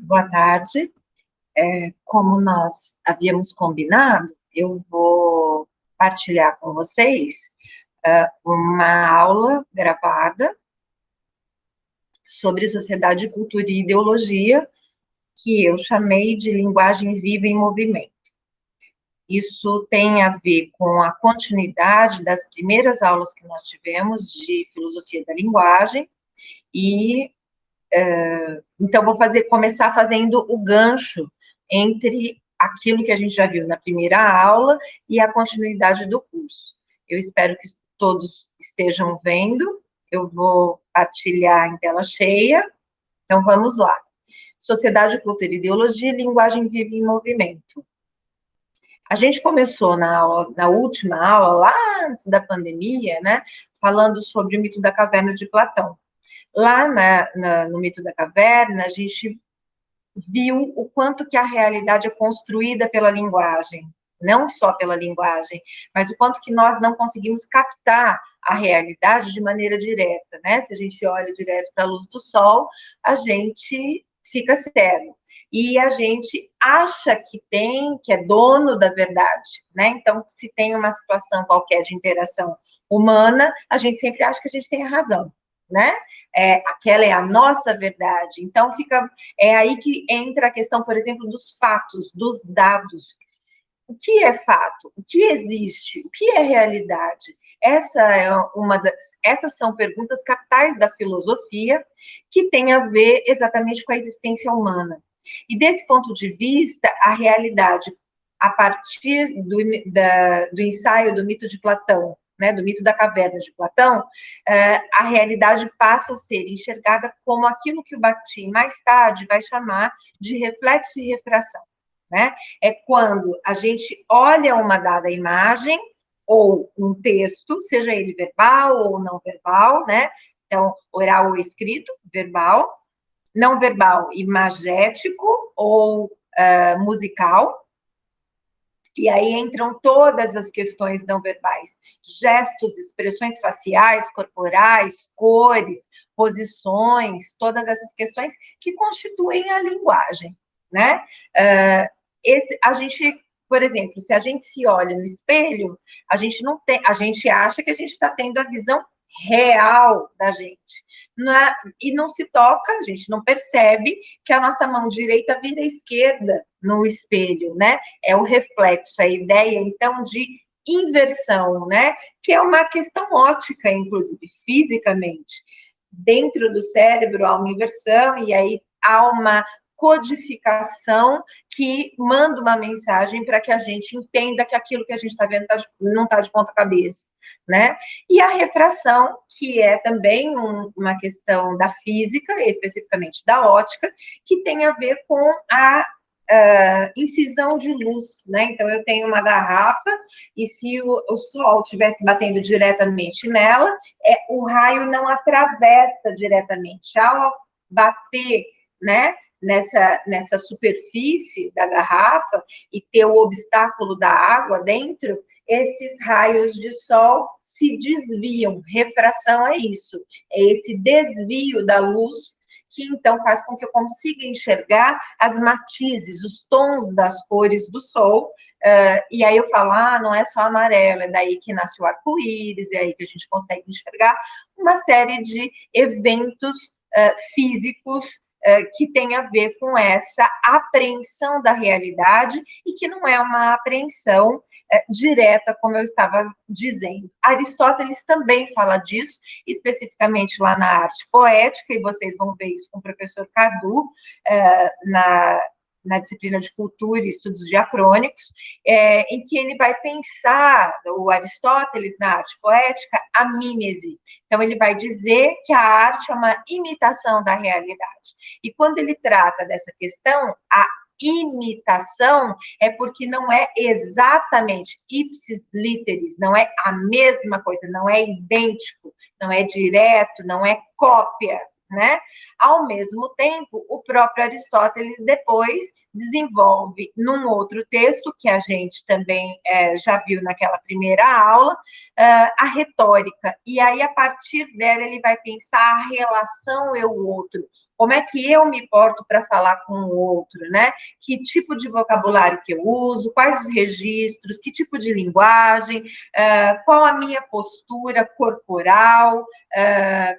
Boa tarde. Como nós havíamos combinado, eu vou partilhar com vocês uma aula gravada sobre sociedade, cultura e ideologia, que eu chamei de linguagem viva em movimento. Isso tem a ver com a continuidade das primeiras aulas que nós tivemos de filosofia da linguagem, e então vou começar fazendo o gancho entre aquilo que a gente já viu na primeira aula e a continuidade do curso. Eu espero que todos estejam vendo. Eu vou partilhar em tela cheia. Então, vamos lá. Sociedade, cultura e ideologia, linguagem viva em movimento. A gente começou na última aula, lá antes da pandemia, né, falando sobre o mito da caverna de Platão. Lá no mito da caverna, a gente viu o quanto que a realidade é construída pela linguagem, não só pela linguagem, mas o quanto que nós não conseguimos captar a realidade de maneira direta, né? Se a gente olha direto para a luz do sol, a gente fica cego. E a gente acha que é dono da verdade, né? Então, se tem uma situação qualquer de interação humana, a gente sempre acha que a gente tem a razão, né? Aquela é a nossa verdade. Então, é aí que entra a questão, por exemplo, dos fatos, dos dados. O que é fato? O que existe? O que é realidade? Essas são perguntas capitais da filosofia, que tem a ver exatamente com a existência humana. E desse ponto de vista, a realidade, a partir do ensaio do mito de Platão, né, do mito da caverna de Platão, a realidade passa a ser enxergada como aquilo que o Bakhtin mais tarde vai chamar de reflexo e refração, né? É quando a gente olha uma dada imagem ou um texto, seja ele verbal ou não verbal, né? Então, oral ou escrito, verbal, não verbal, imagético ou musical. E aí entram todas as questões não verbais, gestos, expressões faciais, corporais, cores, posições, todas essas questões que constituem a linguagem, né? A gente, por exemplo, se a gente se olha no espelho, a gente acha que a gente está tendo a visão real da gente. E não se toca, a gente não percebe que a nossa mão direita vira à esquerda no espelho, né? É o reflexo, a ideia, então, de inversão, né? Que é uma questão óptica, inclusive, fisicamente. Dentro do cérebro há uma inversão, e aí há uma codificação que manda uma mensagem para que a gente entenda que aquilo que a gente está vendo não está de ponta cabeça, né? E a refração, que é também uma questão da física, especificamente da ótica, que tem a ver com a incisão de luz, né? Então, eu tenho uma garrafa e se o sol estivesse batendo diretamente nela, o raio não atravessa diretamente. Ao bater, né, nessa superfície da garrafa e ter o obstáculo da água dentro, esses raios de sol se desviam. Refração é isso, é esse desvio da luz que então faz com que eu consiga enxergar as matizes, os tons das cores do sol, e aí eu falo, não é só amarelo, é daí que nasce o arco-íris, é aí que a gente consegue enxergar uma série de eventos físicos que tem a ver com essa apreensão da realidade e que não é uma apreensão direta, como eu estava dizendo. Aristóteles também fala disso, especificamente lá na arte poética, e vocês vão ver isso com o professor Cadu, na disciplina de cultura e estudos diacrônicos, em que ele vai pensar, o Aristóteles, na arte poética, a mímese. Então, ele vai dizer que a arte é uma imitação da realidade. E quando ele trata dessa questão, a imitação é porque não é exatamente ipsis literis, não é a mesma coisa, não é idêntico, não é direto, não é cópia, né? Ao mesmo tempo, o próprio Aristóteles depois desenvolve num outro texto, que a gente também já viu naquela primeira aula, a retórica. E aí, a partir dela, ele vai pensar a relação eu-outro. Como é que eu me porto para falar com o outro, né? Que tipo de vocabulário que eu uso, quais os registros, que tipo de linguagem, qual a minha postura corporal,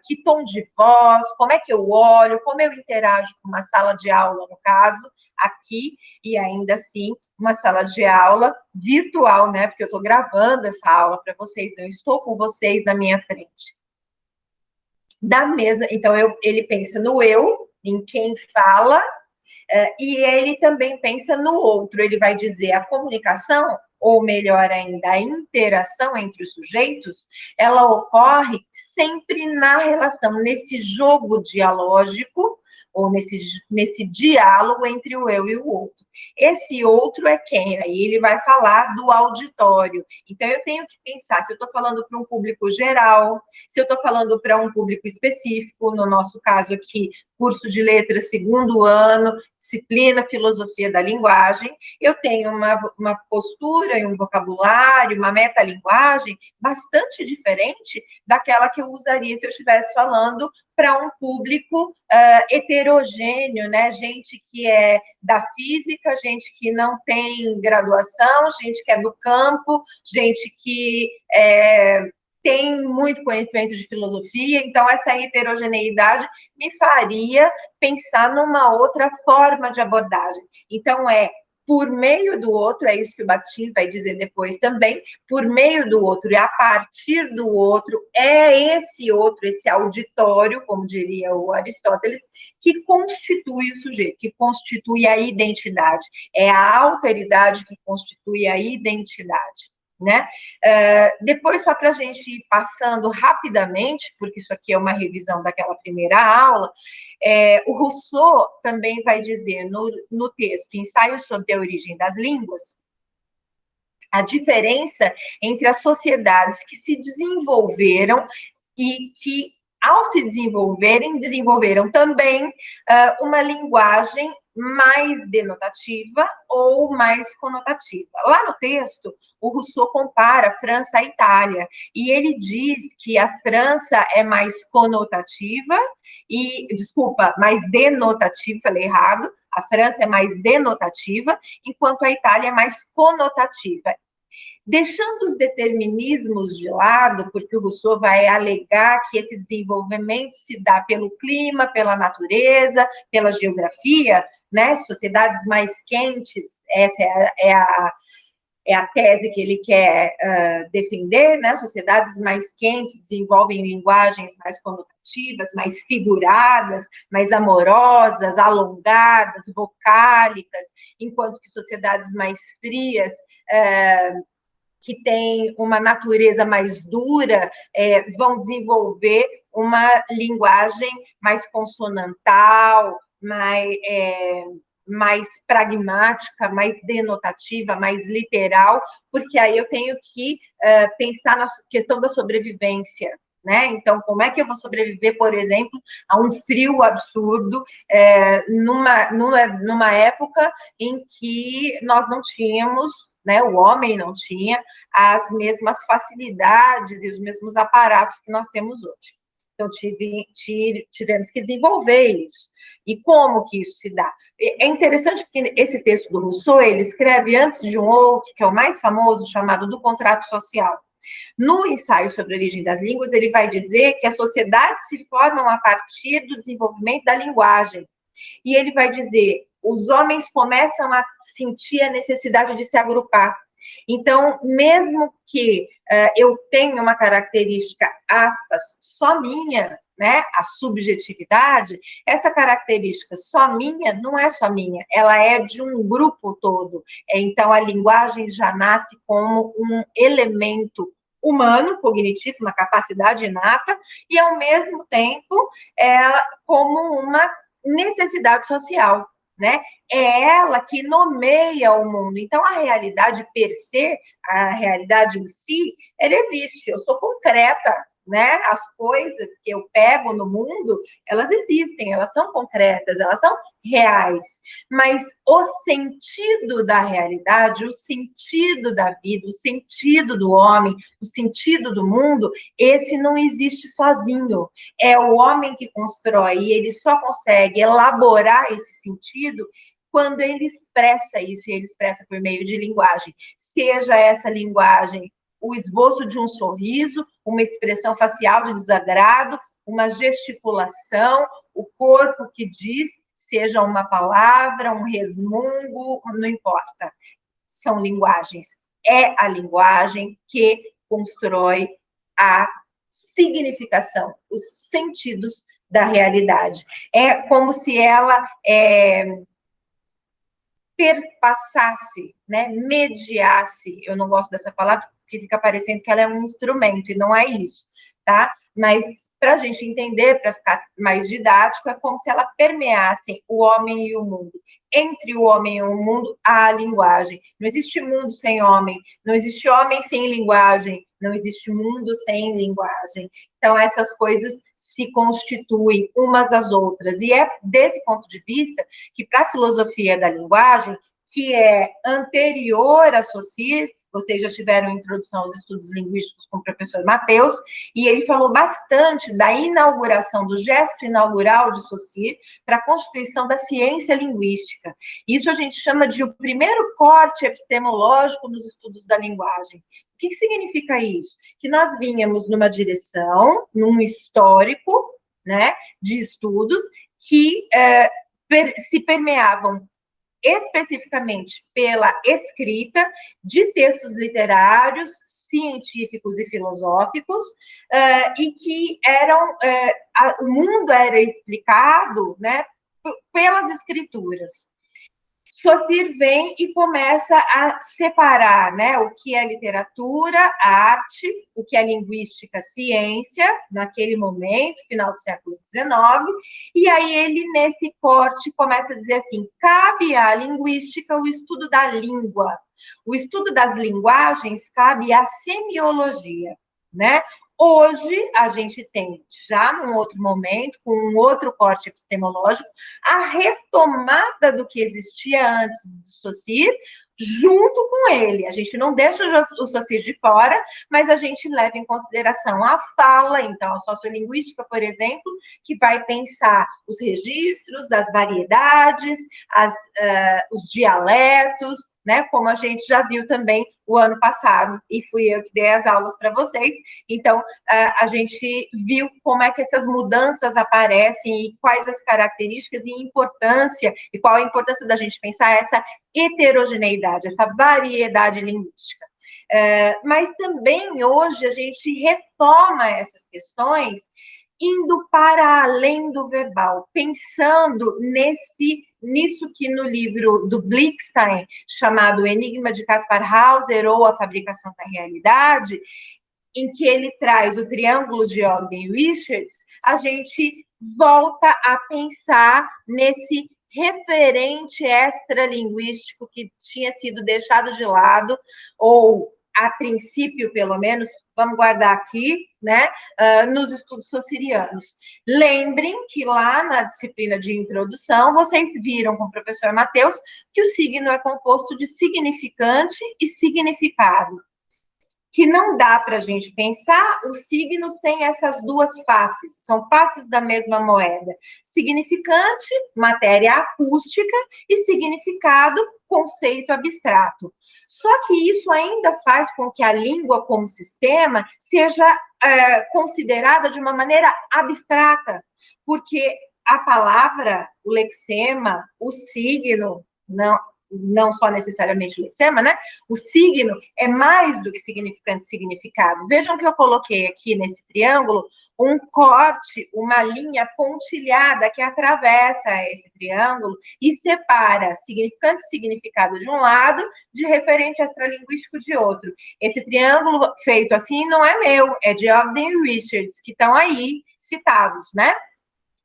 que tom de voz, como é que eu olho, como eu interajo com uma sala de aula, no caso, aqui, e ainda assim, uma sala de aula virtual, né? Porque eu estou gravando essa aula para vocês, eu estou com vocês na minha frente. Da mesa, então ele pensa no eu, em quem fala, e ele também pensa no outro. Ele vai dizer a comunicação, ou melhor ainda, a interação entre os sujeitos, ela ocorre sempre na relação, nesse jogo dialógico, ou nesse diálogo entre o eu e o outro. Esse outro é quem? Aí ele vai falar do auditório. Então, eu tenho que pensar se eu estou falando para um público geral, se eu estou falando para um público específico, no nosso caso aqui, curso de letras, segundo ano, disciplina filosofia da linguagem, eu tenho uma postura e um vocabulário, uma metalinguagem bastante diferente daquela que eu usaria se eu estivesse falando para um público heterogêneo, né? Gente que é da física, gente que não tem graduação, gente que é do campo, gente que tem muito conhecimento de filosofia, então essa heterogeneidade me faria pensar numa outra forma de abordagem. Então, por meio do outro, é isso que o Bakhtin vai dizer depois também, por meio do outro e a partir do outro, é esse outro, esse auditório, como diria o Aristóteles, que constitui o sujeito, que constitui a identidade. É a alteridade que constitui a identidade. Né? Depois, só para a gente ir passando rapidamente, porque isso aqui é uma revisão daquela primeira aula, o Rousseau também vai dizer no texto Ensaio sobre a Origem das Línguas, a diferença entre as sociedades que se desenvolveram e que, ao se desenvolverem, desenvolveram também uma linguagem mais denotativa ou mais conotativa. Lá no texto, o Rousseau compara a França à Itália, e ele diz que a França é mais conotativa mais denotativa, falei errado, a França é mais denotativa, enquanto a Itália é mais conotativa. Deixando os determinismos de lado, porque o Rousseau vai alegar que esse desenvolvimento se dá pelo clima, pela natureza, pela geografia, né? Sociedades mais quentes, essa é a tese que ele quer defender, né? Sociedades mais quentes desenvolvem linguagens mais conotativas, mais figuradas, mais amorosas, alongadas, vocálicas, enquanto que sociedades mais frias que têm uma natureza mais dura, vão desenvolver uma linguagem mais consonantal, mais pragmática, mais denotativa, mais literal, porque aí eu tenho que pensar na questão da sobrevivência, né? Então, como é que eu vou sobreviver, por exemplo, a um frio absurdo numa época em que nós não tínhamos, né, o homem não tinha as mesmas facilidades e os mesmos aparatos que nós temos hoje. Então, tivemos que desenvolver isso. E como que isso se dá? É interessante porque esse texto do Rousseau, ele escreve antes de um outro, que é o mais famoso, chamado do contrato social. No ensaio sobre a origem das línguas, ele vai dizer que as sociedades se formam a partir do desenvolvimento da linguagem. E ele vai dizer, os homens começam a sentir a necessidade de se agrupar. Então, mesmo que eu tenha uma característica, aspas, só minha, né, a subjetividade, essa característica só minha não é só minha, ela é de um grupo todo. Então, a linguagem já nasce como um elemento humano, cognitivo, uma capacidade inata, e, ao mesmo tempo, ela como uma necessidade social, né? É ela que nomeia o mundo. Então, a realidade per se, a realidade em si, ela existe. Eu sou concreta, né? As coisas que eu pego no mundo, elas existem, elas são concretas, elas são reais. Mas o sentido da realidade, o sentido da vida, o sentido do homem, o sentido do mundo, esse não existe sozinho. É o homem que constrói, e ele só consegue elaborar esse sentido quando ele expressa isso, e ele expressa por meio de linguagem. Seja essa linguagem o esboço de um sorriso, uma expressão facial de desagrado, uma gesticulação, o corpo que diz, seja uma palavra, um resmungo, não importa. São linguagens. É a linguagem que constrói a significação, os sentidos da realidade. É como se ela perpassasse, né, mediasse, eu não gosto dessa palavra, porque fica parecendo que ela é um instrumento, e não é isso, tá? Mas, para a gente entender, para ficar mais didático, é como se ela permeasse o homem e o mundo. Entre o homem e o mundo, há a linguagem. Não existe mundo sem homem, não existe homem sem linguagem, não existe mundo sem linguagem. Então, essas coisas se constituem umas às outras. E é desse ponto de vista que, para a filosofia da linguagem, que é anterior a Saussure, vocês já tiveram introdução aos estudos linguísticos com o professor Matheus, e ele falou bastante da inauguração, do gesto inaugural de Saussure para a constituição da ciência linguística. Isso a gente chama de o primeiro corte epistemológico nos estudos da linguagem. O que significa isso? Que nós vínhamos numa direção, num histórico, né, de estudos que se permeavam especificamente pela escrita de textos literários, científicos e filosóficos, e que eram, o mundo era explicado, né, pelas escrituras. Saussure vem e começa a separar, né, o que é literatura, arte, o que é linguística, ciência, naquele momento, final do século XIX, e aí ele, nesse corte, começa a dizer assim, cabe à linguística o estudo da língua, o estudo das linguagens cabe à semiologia, né? Hoje, a gente tem, já num outro momento, com um outro corte epistemológico, a retomada do que existia antes do Saussure, junto com ele. A gente não deixa o Saussure de fora, mas a gente leva em consideração a fala, então, a sociolinguística, por exemplo, que vai pensar os registros, as variedades, os dialetos, né? Como a gente já viu também o ano passado, e fui eu que dei as aulas para vocês. Então, a gente viu como é que essas mudanças aparecem e quais as características e importância, e qual a importância da gente pensar essa heterogeneidade, essa variedade linguística. Mas também hoje a gente retoma essas questões indo para além do verbal, pensando nisso que no livro do Blickstein, chamado Enigma de Caspar Hauser, ou A Fabricação da Realidade, em que ele traz o triângulo de Ogden e Richards, a gente volta a pensar nesse referente extralinguístico que tinha sido deixado de lado, ou a princípio, pelo menos, vamos guardar aqui, né, nos estudos saussurianos. Lembrem que lá na disciplina de introdução, vocês viram com o professor Matheus que o signo é composto de significante e significado, que não dá para a gente pensar o signo sem essas duas faces, são faces da mesma moeda. Significante, matéria acústica, e significado, conceito abstrato. Só que isso ainda faz com que a língua como sistema seja considerada de uma maneira abstrata, porque a palavra, o lexema, o signo, não só necessariamente o lexema, né? O signo é mais do que significante e significado. Vejam que eu coloquei aqui nesse triângulo um corte, uma linha pontilhada que atravessa esse triângulo e separa significante e significado de um lado, de referente extralinguístico de outro. Esse triângulo feito assim não é meu, é de Ogden e Richards, que estão aí citados, né?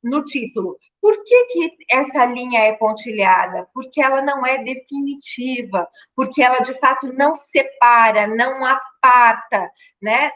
No título. Por que essa linha é pontilhada? Porque ela não é definitiva, porque ela, de fato, não separa, não aparta, né,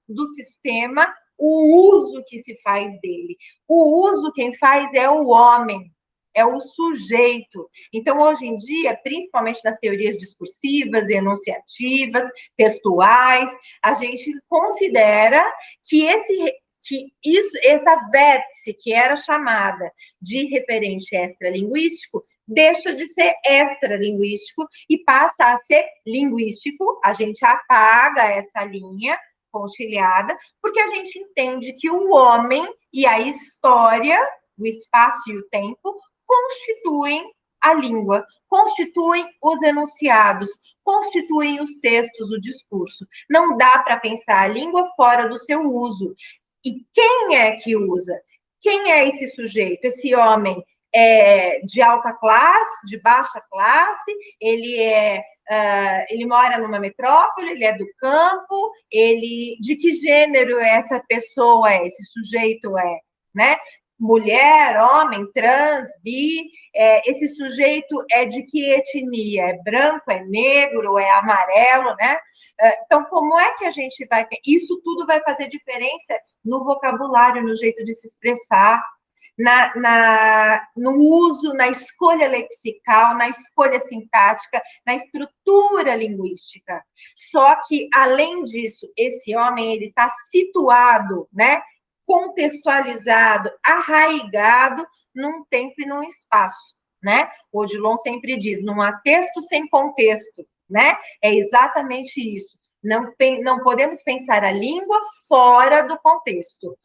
do sistema o uso que se faz dele. O uso quem faz é o homem, é o sujeito. Então, hoje em dia, principalmente nas teorias discursivas, enunciativas, textuais, a gente considera que essa vértice que era chamada de referente extralinguístico deixa de ser extralinguístico e passa a ser linguístico. A gente apaga essa linha conciliada, porque a gente entende que o homem e a história, o espaço e o tempo, constituem a língua, constituem os enunciados, constituem os textos, o discurso. Não dá para pensar a língua fora do seu uso. E quem é que usa? Quem é esse sujeito? Esse homem é de alta classe, de baixa classe, ele mora numa metrópole, ele é do campo, de que gênero essa pessoa é, esse sujeito é, né? Mulher, homem, trans, bi, esse sujeito é de que etnia? É branco, é negro, é amarelo, né? Então, como é que a gente vai... Isso tudo vai fazer diferença no vocabulário, no jeito de se expressar, no uso, na escolha lexical, na escolha sintática, na estrutura linguística. Só que, além disso, esse homem ele está situado, né, contextualizado, arraigado num tempo e num espaço, né? O Odilon sempre diz, não há texto sem contexto, né? É exatamente isso. Não podemos pensar a língua fora do contexto.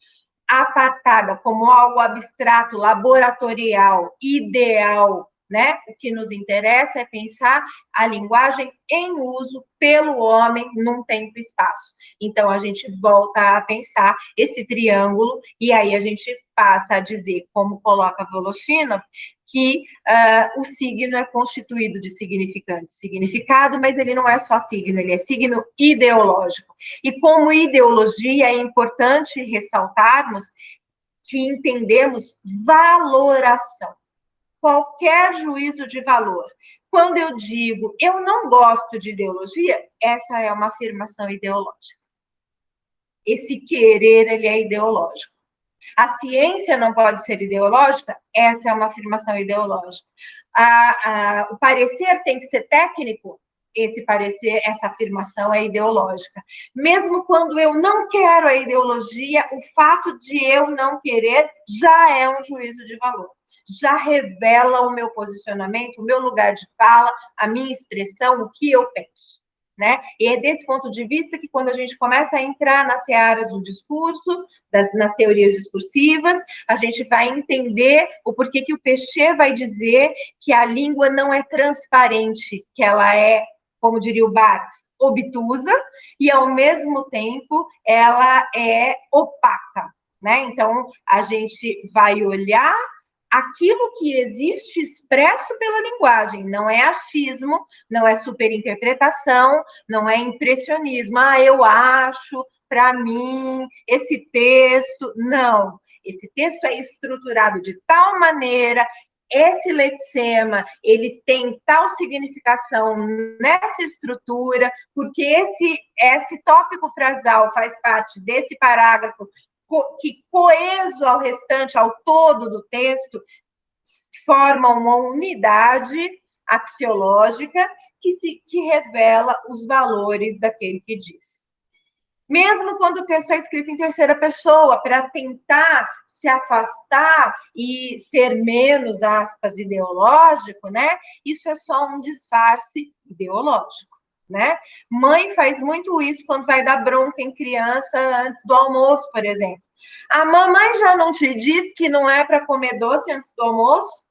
Apartada como algo abstrato, laboratorial, ideal, né? O que nos interessa é pensar a linguagem em uso pelo homem num tempo e espaço. Então, a gente volta a pensar esse triângulo, e aí a gente passa a dizer, como coloca Voloshinov, que o signo é constituído de significante, significado, mas ele não é só signo, ele é signo ideológico. E como ideologia, é importante ressaltarmos que entendemos valoração. Qualquer juízo de valor. Quando eu digo eu não gosto de ideologia, essa é uma afirmação ideológica. Esse querer, ele é ideológico. A ciência não pode ser ideológica, essa é uma afirmação ideológica. O parecer tem que ser técnico, esse parecer, essa afirmação é ideológica. Mesmo quando eu não quero a ideologia, o fato de eu não querer já é um juízo de valor. Já revela o meu posicionamento, o meu lugar de fala, a minha expressão, o que eu penso. Né? E é desse ponto de vista que, quando a gente começa a entrar nas searas do discurso, nas teorias discursivas, a gente vai entender o porquê que o Péchet vai dizer que a língua não é transparente, que ela é, como diria o Barthes, obtusa, e, ao mesmo tempo, ela é opaca. Né? Então, a gente vai olhar aquilo que existe expresso pela linguagem, não é achismo, não é superinterpretação, não é impressionismo. Eu acho, para mim, esse texto... Não, esse texto é estruturado de tal maneira, esse lexema, ele tem tal significação nessa estrutura, porque esse tópico frasal faz parte desse parágrafo, que, coeso ao restante, ao todo do texto, forma uma unidade axiológica que revela os valores daquele que diz. Mesmo quando o texto é escrito em terceira pessoa, para tentar se afastar e ser menos, aspas, ideológico, né? Isso é só um disfarce ideológico, né? Mãe faz muito isso quando vai dar bronca em criança antes do almoço, por exemplo. A mamãe já não te diz que não é para comer doce antes do almoço?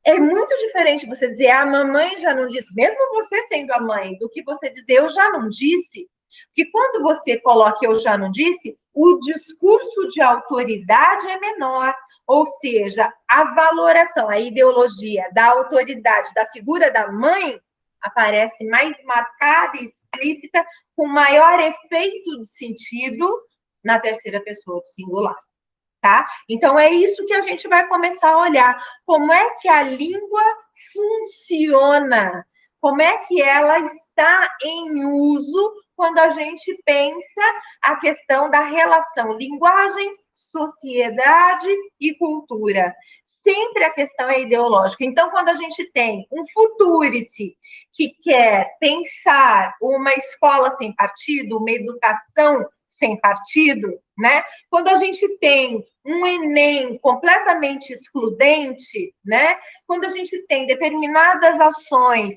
É muito diferente você dizer a mamãe já não disse, mesmo você sendo a mãe, do que você dizer eu já não disse. Porque quando você coloca eu já não disse, o discurso de autoridade é menor. Ou seja, a valoração, a ideologia da autoridade, da figura da mãe, aparece mais marcada e explícita, com maior efeito de sentido na terceira pessoa do singular. Tá? Então, é isso que a gente vai começar a olhar. Como é que a língua funciona? como é que ela está em uso quando a gente pensa a questão da relação linguagem, sociedade e cultura. Sempre a questão é ideológica. Então, quando a gente tem um futurice que quer pensar uma escola sem partido, uma educação sem partido, né? Quando a gente tem um Enem completamente excludente, né? Quando a gente tem determinadas ações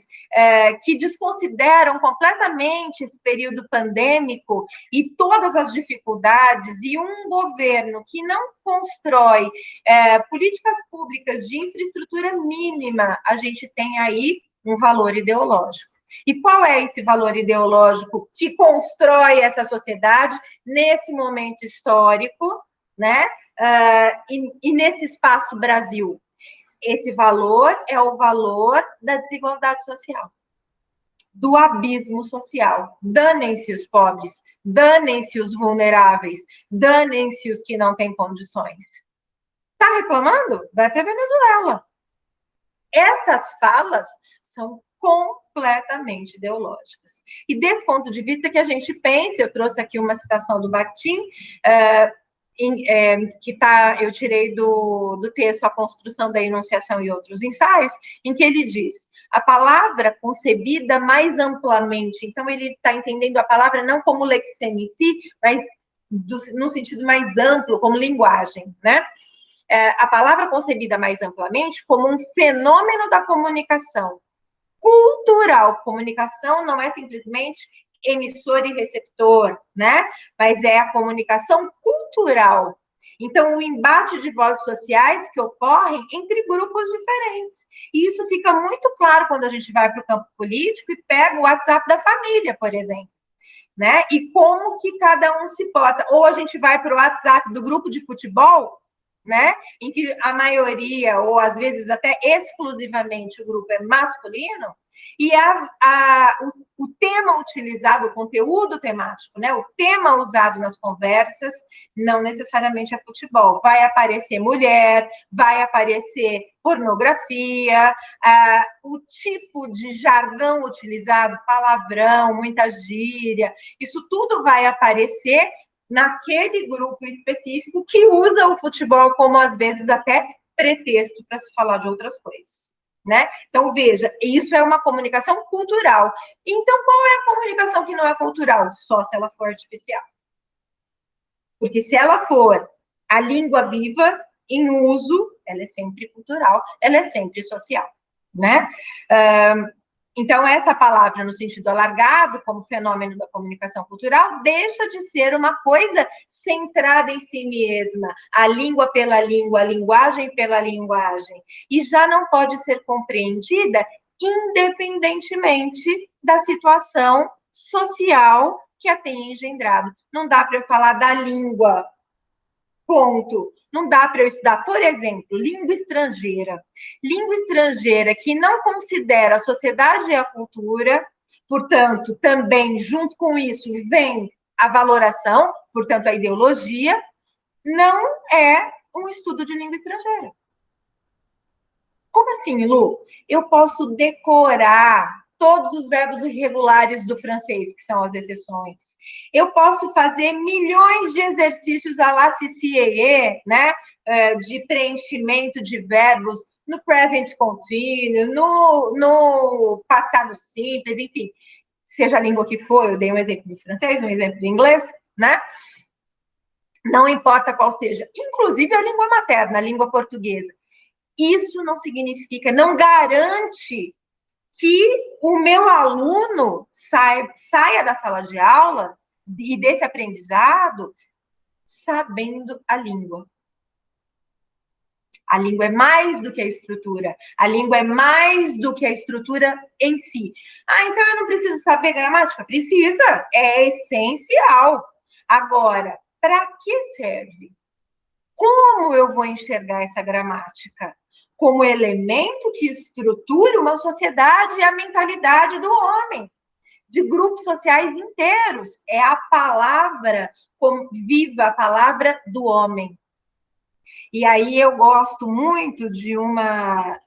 que desconsideram completamente esse período pandêmico e todas as dificuldades, e um governo que não constrói políticas públicas de infraestrutura mínima, a gente tem aí um valor ideológico. E qual é esse valor ideológico que constrói essa sociedade nesse momento histórico, né? E nesse espaço Brasil? Esse valor é o valor da desigualdade social, do abismo social. Danem-se os pobres, danem-se os vulneráveis, danem-se os que não têm condições. Está reclamando? Vai para a Venezuela. Essas falas são completamente ideológicas. E desse ponto de vista que a gente pensa, eu trouxe aqui uma citação do Bakhtin, eu tirei do texto A Construção da Enunciação e Outros Ensaios, em que ele diz, a palavra concebida mais amplamente, então ele está entendendo a palavra não como lexema em si, mas no sentido mais amplo, como linguagem, né? A palavra concebida mais amplamente como um fenômeno da comunicação cultural. Comunicação não é simplesmente emissor e receptor, né? Mas é a comunicação cultural. Então, o embate de vozes sociais que ocorrem entre grupos diferentes. E isso fica muito claro quando a gente vai para o campo político e pega o WhatsApp da família, por exemplo. Né? E como que cada um se bota. Ou a gente vai para o WhatsApp do grupo de futebol, né? Em que a maioria, ou às vezes até exclusivamente, o grupo é masculino, e o tema utilizado, o conteúdo temático, né? O tema usado nas conversas, não necessariamente é futebol. Vai aparecer mulher, vai aparecer pornografia, o tipo de jargão utilizado, palavrão, muita gíria, isso tudo vai aparecer naquele grupo específico que usa o futebol como, às vezes, até pretexto para se falar de outras coisas, né? Então, veja, isso é uma comunicação cultural. Então, qual é a comunicação que não é cultural? Só se ela for artificial. Porque se ela for a língua viva, em uso, ela é sempre cultural, ela é sempre social, né? Então, essa palavra, no sentido alargado, como fenômeno da comunicação cultural, deixa de ser uma coisa centrada em si mesma, a língua pela língua, a linguagem pela linguagem, e já não pode ser compreendida independentemente da situação social que a tem engendrado. Não dá para eu falar da língua, ponto. Não dá para eu estudar, por exemplo, língua estrangeira. Língua estrangeira que não considera a sociedade e a cultura, portanto, também, junto com isso, vem a valoração, portanto, a ideologia, não é um estudo de língua estrangeira. Como assim, Lu? Eu posso decorar todos os verbos irregulares do francês, que são as exceções. Eu posso fazer milhões de exercícios à la CCAE, né? De preenchimento de verbos no present continuo, no passado simples, enfim, seja a língua que for, eu dei um exemplo de francês, um exemplo de inglês, né? Não importa qual seja, inclusive a língua materna, a língua portuguesa. Isso não significa, não garante que o meu aluno saia da sala de aula e desse aprendizado sabendo a língua. A língua é mais do que a estrutura. A língua é mais do que a estrutura em si. Então eu não preciso saber gramática? Precisa, é essencial. Agora, para que serve? Como eu vou enxergar essa gramática? Como elemento que estrutura uma sociedade e a mentalidade do homem, de grupos sociais inteiros. É a palavra viva, a palavra do homem. E aí eu gosto muito de uma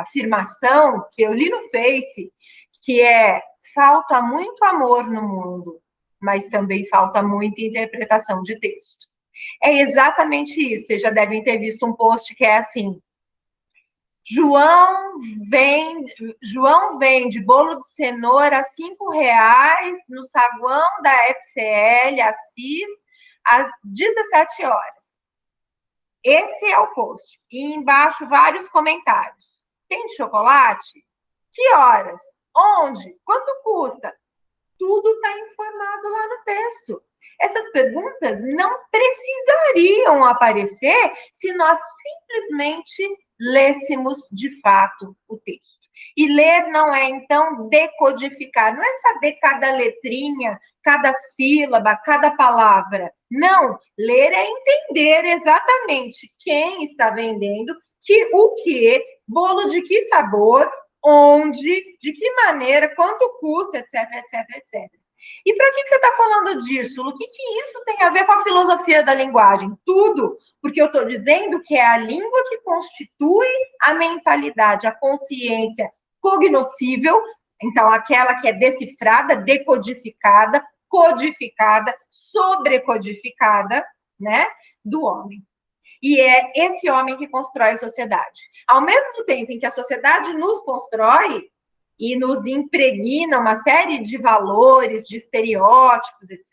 afirmação que eu li no Face, que é: falta muito amor no mundo, mas também falta muita interpretação de texto. É exatamente isso. Vocês já devem ter visto um post que é assim: João vende bolo de cenoura a R$ 5 no saguão da FCL Assis às 17 horas. Esse é o post. E embaixo vários comentários. Tem de chocolate? Que horas? Onde? Quanto custa? Tudo está informado lá no texto. Essas perguntas não precisariam aparecer se nós simplesmente lêssemos de fato o texto. E ler não é, então, decodificar, não é saber cada letrinha, cada sílaba, cada palavra. Não, ler é entender exatamente quem está vendendo, o que, bolo de que sabor, onde, de que maneira, quanto custa, etc, etc, etc. E para que você está falando disso? O que isso tem a ver com a filosofia da linguagem? Tudo, porque eu estou dizendo que é a língua que constitui a mentalidade, a consciência cognoscível, então aquela que é decifrada, decodificada, codificada, sobrecodificada, né, do homem. E é esse homem que constrói a sociedade. Ao mesmo tempo em que a sociedade nos constrói e nos impregna uma série de valores, de estereótipos, etc.,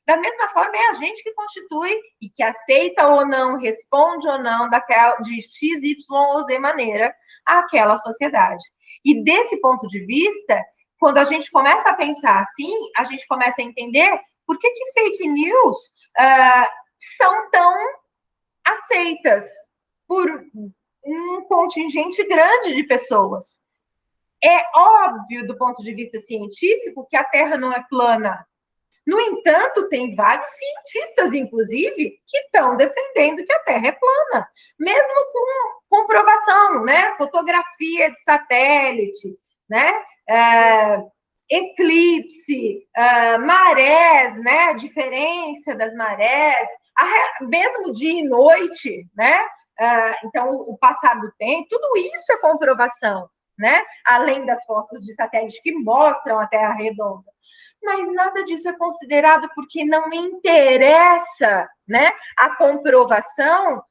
da mesma forma é a gente que constitui e que aceita ou não, responde ou não de X, Y ou Z maneira àquela sociedade. E desse ponto de vista, quando a gente começa a pensar assim, a gente começa a entender por que fake news são tão aceitas por um contingente grande de pessoas. É óbvio, do ponto de vista científico, que a Terra não é plana. No entanto, tem vários cientistas, inclusive, que estão defendendo que a Terra é plana, mesmo com comprovação, né? Fotografia de satélite, né? Eclipse, marés, né? Diferença das marés, mesmo dia e noite, né? Então, o passar do tempo, tudo isso é comprovação, né? Além das fotos de satélite que mostram a Terra redonda. Mas nada disso é considerado porque não interessa, né, a comprovação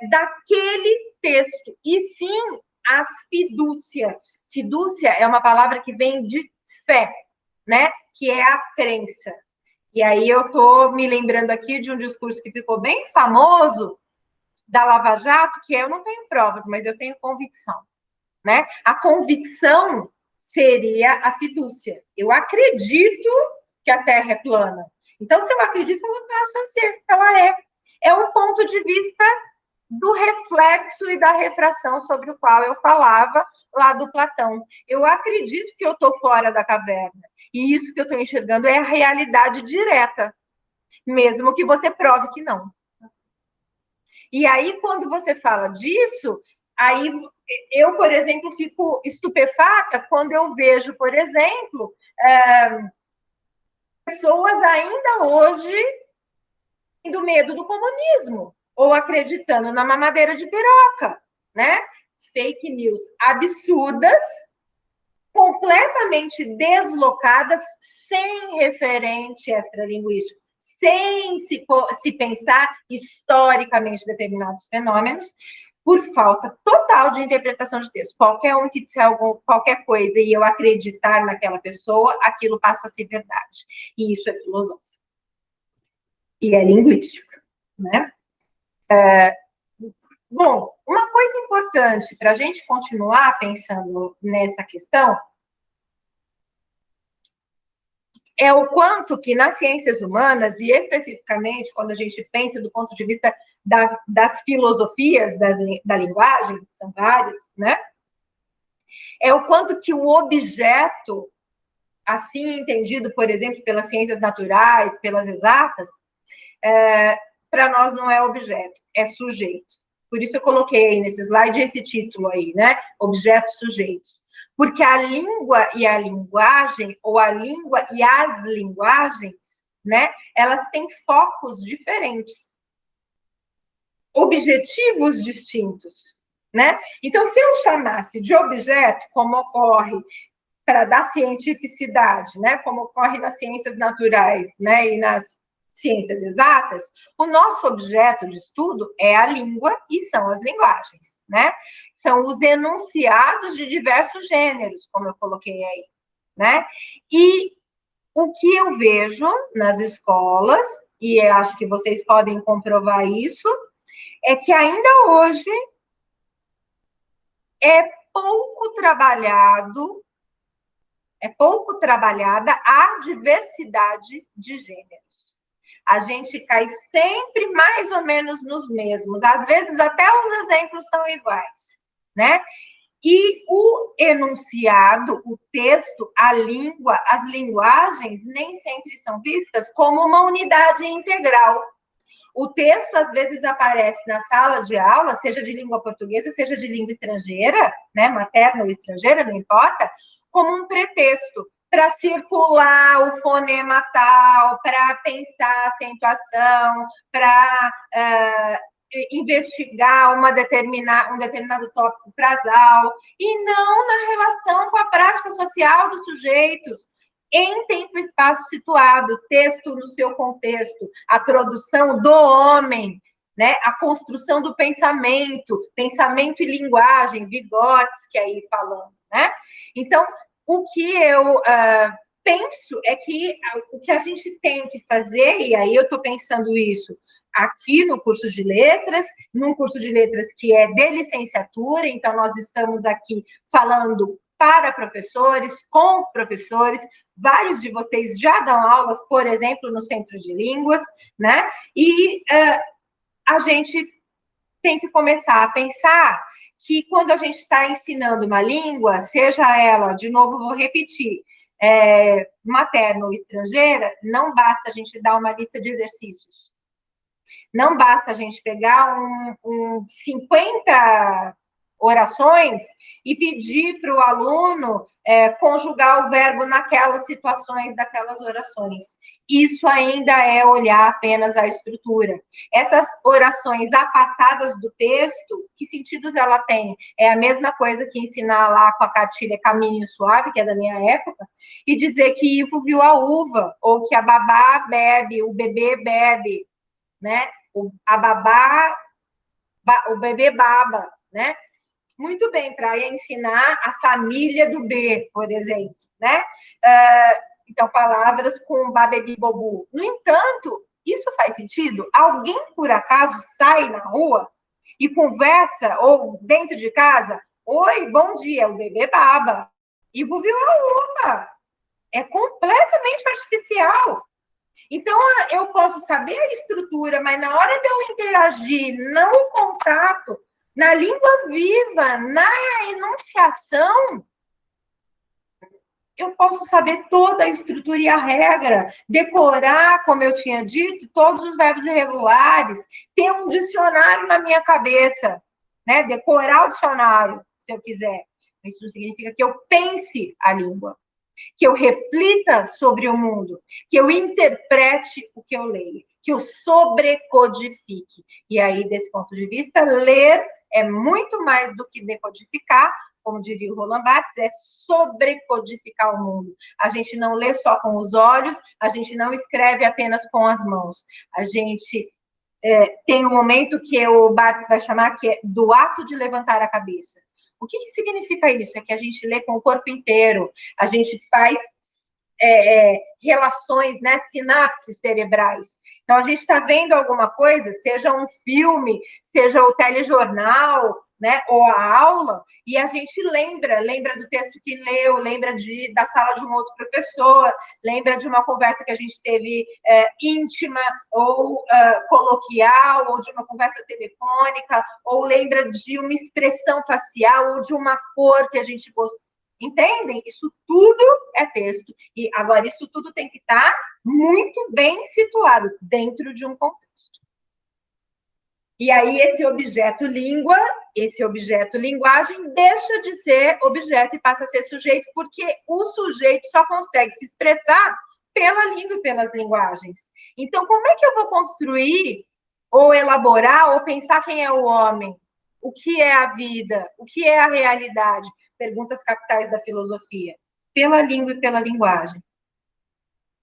daquele texto, e sim a fidúcia. Fidúcia é uma palavra que vem de fé, né, que é a crença. E aí eu estou me lembrando aqui de um discurso que ficou bem famoso da Lava Jato, que eu não tenho provas, mas eu tenho convicção, né? A convicção seria a fidúcia. Eu acredito que a Terra é plana. Então, se eu acredito, ela passa a ser, ela é. É o ponto de vista do reflexo e da refração sobre o qual eu falava lá do Platão. Eu acredito que eu estou fora da caverna. E isso que eu estou enxergando é a realidade direta, mesmo que você prove que não. E aí, quando você fala disso, aí eu, por exemplo, fico estupefata quando eu vejo, por exemplo, pessoas ainda hoje tendo medo do comunismo ou acreditando na mamadeira de piroca, né? Fake news absurdas, completamente deslocadas, sem referente extralinguístico, sem se pensar historicamente determinados fenômenos, por falta total de interpretação de texto. Qualquer um que disser qualquer coisa e eu acreditar naquela pessoa, aquilo passa a ser verdade. E isso é filosófico. E é linguístico, né? Bom, uma coisa importante para a gente continuar pensando nessa questão é o quanto que nas ciências humanas, e especificamente quando a gente pensa do ponto de vista das filosofias da linguagem, que são várias, né? É o quanto que o objeto, assim entendido, por exemplo, pelas ciências naturais, pelas exatas, para nós não é objeto, é sujeito. Por isso eu coloquei aí nesse slide esse título aí, né? Objetos sujeitos. Porque a língua e a linguagem, ou a língua e as linguagens, né? Elas têm focos diferentes. objetivos distintos, né? Então, se eu chamasse de objeto, como ocorre para dar cientificidade, né, como ocorre nas ciências naturais, né, e nas ciências exatas, o nosso objeto de estudo é a língua e são as linguagens, né? São os enunciados de diversos gêneros, como eu coloquei aí, né? E o que eu vejo nas escolas, e eu acho que vocês podem comprovar isso, é que ainda hoje é pouco trabalhada a diversidade de gêneros. A gente cai sempre mais ou menos nos mesmos, às vezes até os exemplos são iguais, né? E o enunciado, o texto, a língua, as linguagens nem sempre são vistas como uma unidade integral. O texto, às vezes, aparece na sala de aula, seja de língua portuguesa, seja de língua estrangeira, né, materna ou estrangeira, não importa, como um pretexto para circular o fonema tal, para pensar a acentuação, para investigar um determinado tópico frasal, e não na relação com a prática social dos sujeitos, em tempo e espaço situado, texto no seu contexto, a produção do homem, né? A construção do pensamento e linguagem, Vygotsky aí falando, né? Então, o que eu penso é que o que a gente tem que fazer, e aí eu estou pensando isso aqui no curso de letras, num curso de letras que é de licenciatura, então nós estamos aqui falando para professores, com professores, vários de vocês já dão aulas, por exemplo, no Centro de Línguas, né? E a gente tem que começar a pensar que quando a gente está ensinando uma língua, seja ela, de novo vou repetir, materna ou estrangeira, não basta a gente dar uma lista de exercícios. Não basta a gente pegar 50 orações e pedir para o aluno conjugar o verbo naquelas situações daquelas orações. Isso ainda é olhar apenas a estrutura. Essas orações apartadas do texto, que sentidos ela tem? É a mesma coisa que ensinar lá com a cartilha Caminho Suave, que é da minha época, e dizer que Ivo viu a uva, ou que a babá bebe, o bebê bebe, né? A babá, o bebê baba, né? Muito bem, para ensinar a família do B, por exemplo, né? Então, palavras com babebi bobu. No entanto, isso faz sentido? Alguém, por acaso, sai na rua e conversa, ou dentro de casa, oi, bom dia, o bebê baba. E viu a uva. É completamente artificial. Então, eu posso saber a estrutura, mas na hora de eu interagir, no contato, na língua viva, na enunciação, eu posso saber toda a estrutura e a regra, decorar, como eu tinha dito, todos os verbos irregulares, ter um dicionário na minha cabeça, né? Decorar o dicionário, se eu quiser. Isso não significa que eu pense a língua, que eu reflita sobre o mundo, que eu interprete o que eu leio, que eu sobrecodifique. E aí, desse ponto de vista, ler é muito mais do que decodificar, como diria o Roland Barthes, é sobrecodificar o mundo. A gente não lê só com os olhos, a gente não escreve apenas com as mãos. A gente tem um momento que o Barthes vai chamar que é do ato de levantar a cabeça. O que significa isso? É que a gente lê com o corpo inteiro, a gente faz relações, né, sinapses cerebrais. Então, a gente está vendo alguma coisa, seja um filme, seja o telejornal, né, ou a aula, e a gente lembra do texto que leu, lembra da fala de um outro professor, lembra de uma conversa que a gente teve íntima, ou coloquial, ou de uma conversa telefônica, ou lembra de uma expressão facial, ou de uma cor que a gente gostou. Entendem? Isso tudo é texto. E agora, isso tudo tem que estar muito bem situado dentro de um contexto. E aí, esse objeto língua, esse objeto linguagem, deixa de ser objeto e passa a ser sujeito, porque o sujeito só consegue se expressar pela língua e pelas linguagens. Então, como é que eu vou construir ou elaborar, ou pensar quem é o homem, o que é a vida, o que é a realidade. Perguntas capitais da filosofia. Pela língua e pela linguagem.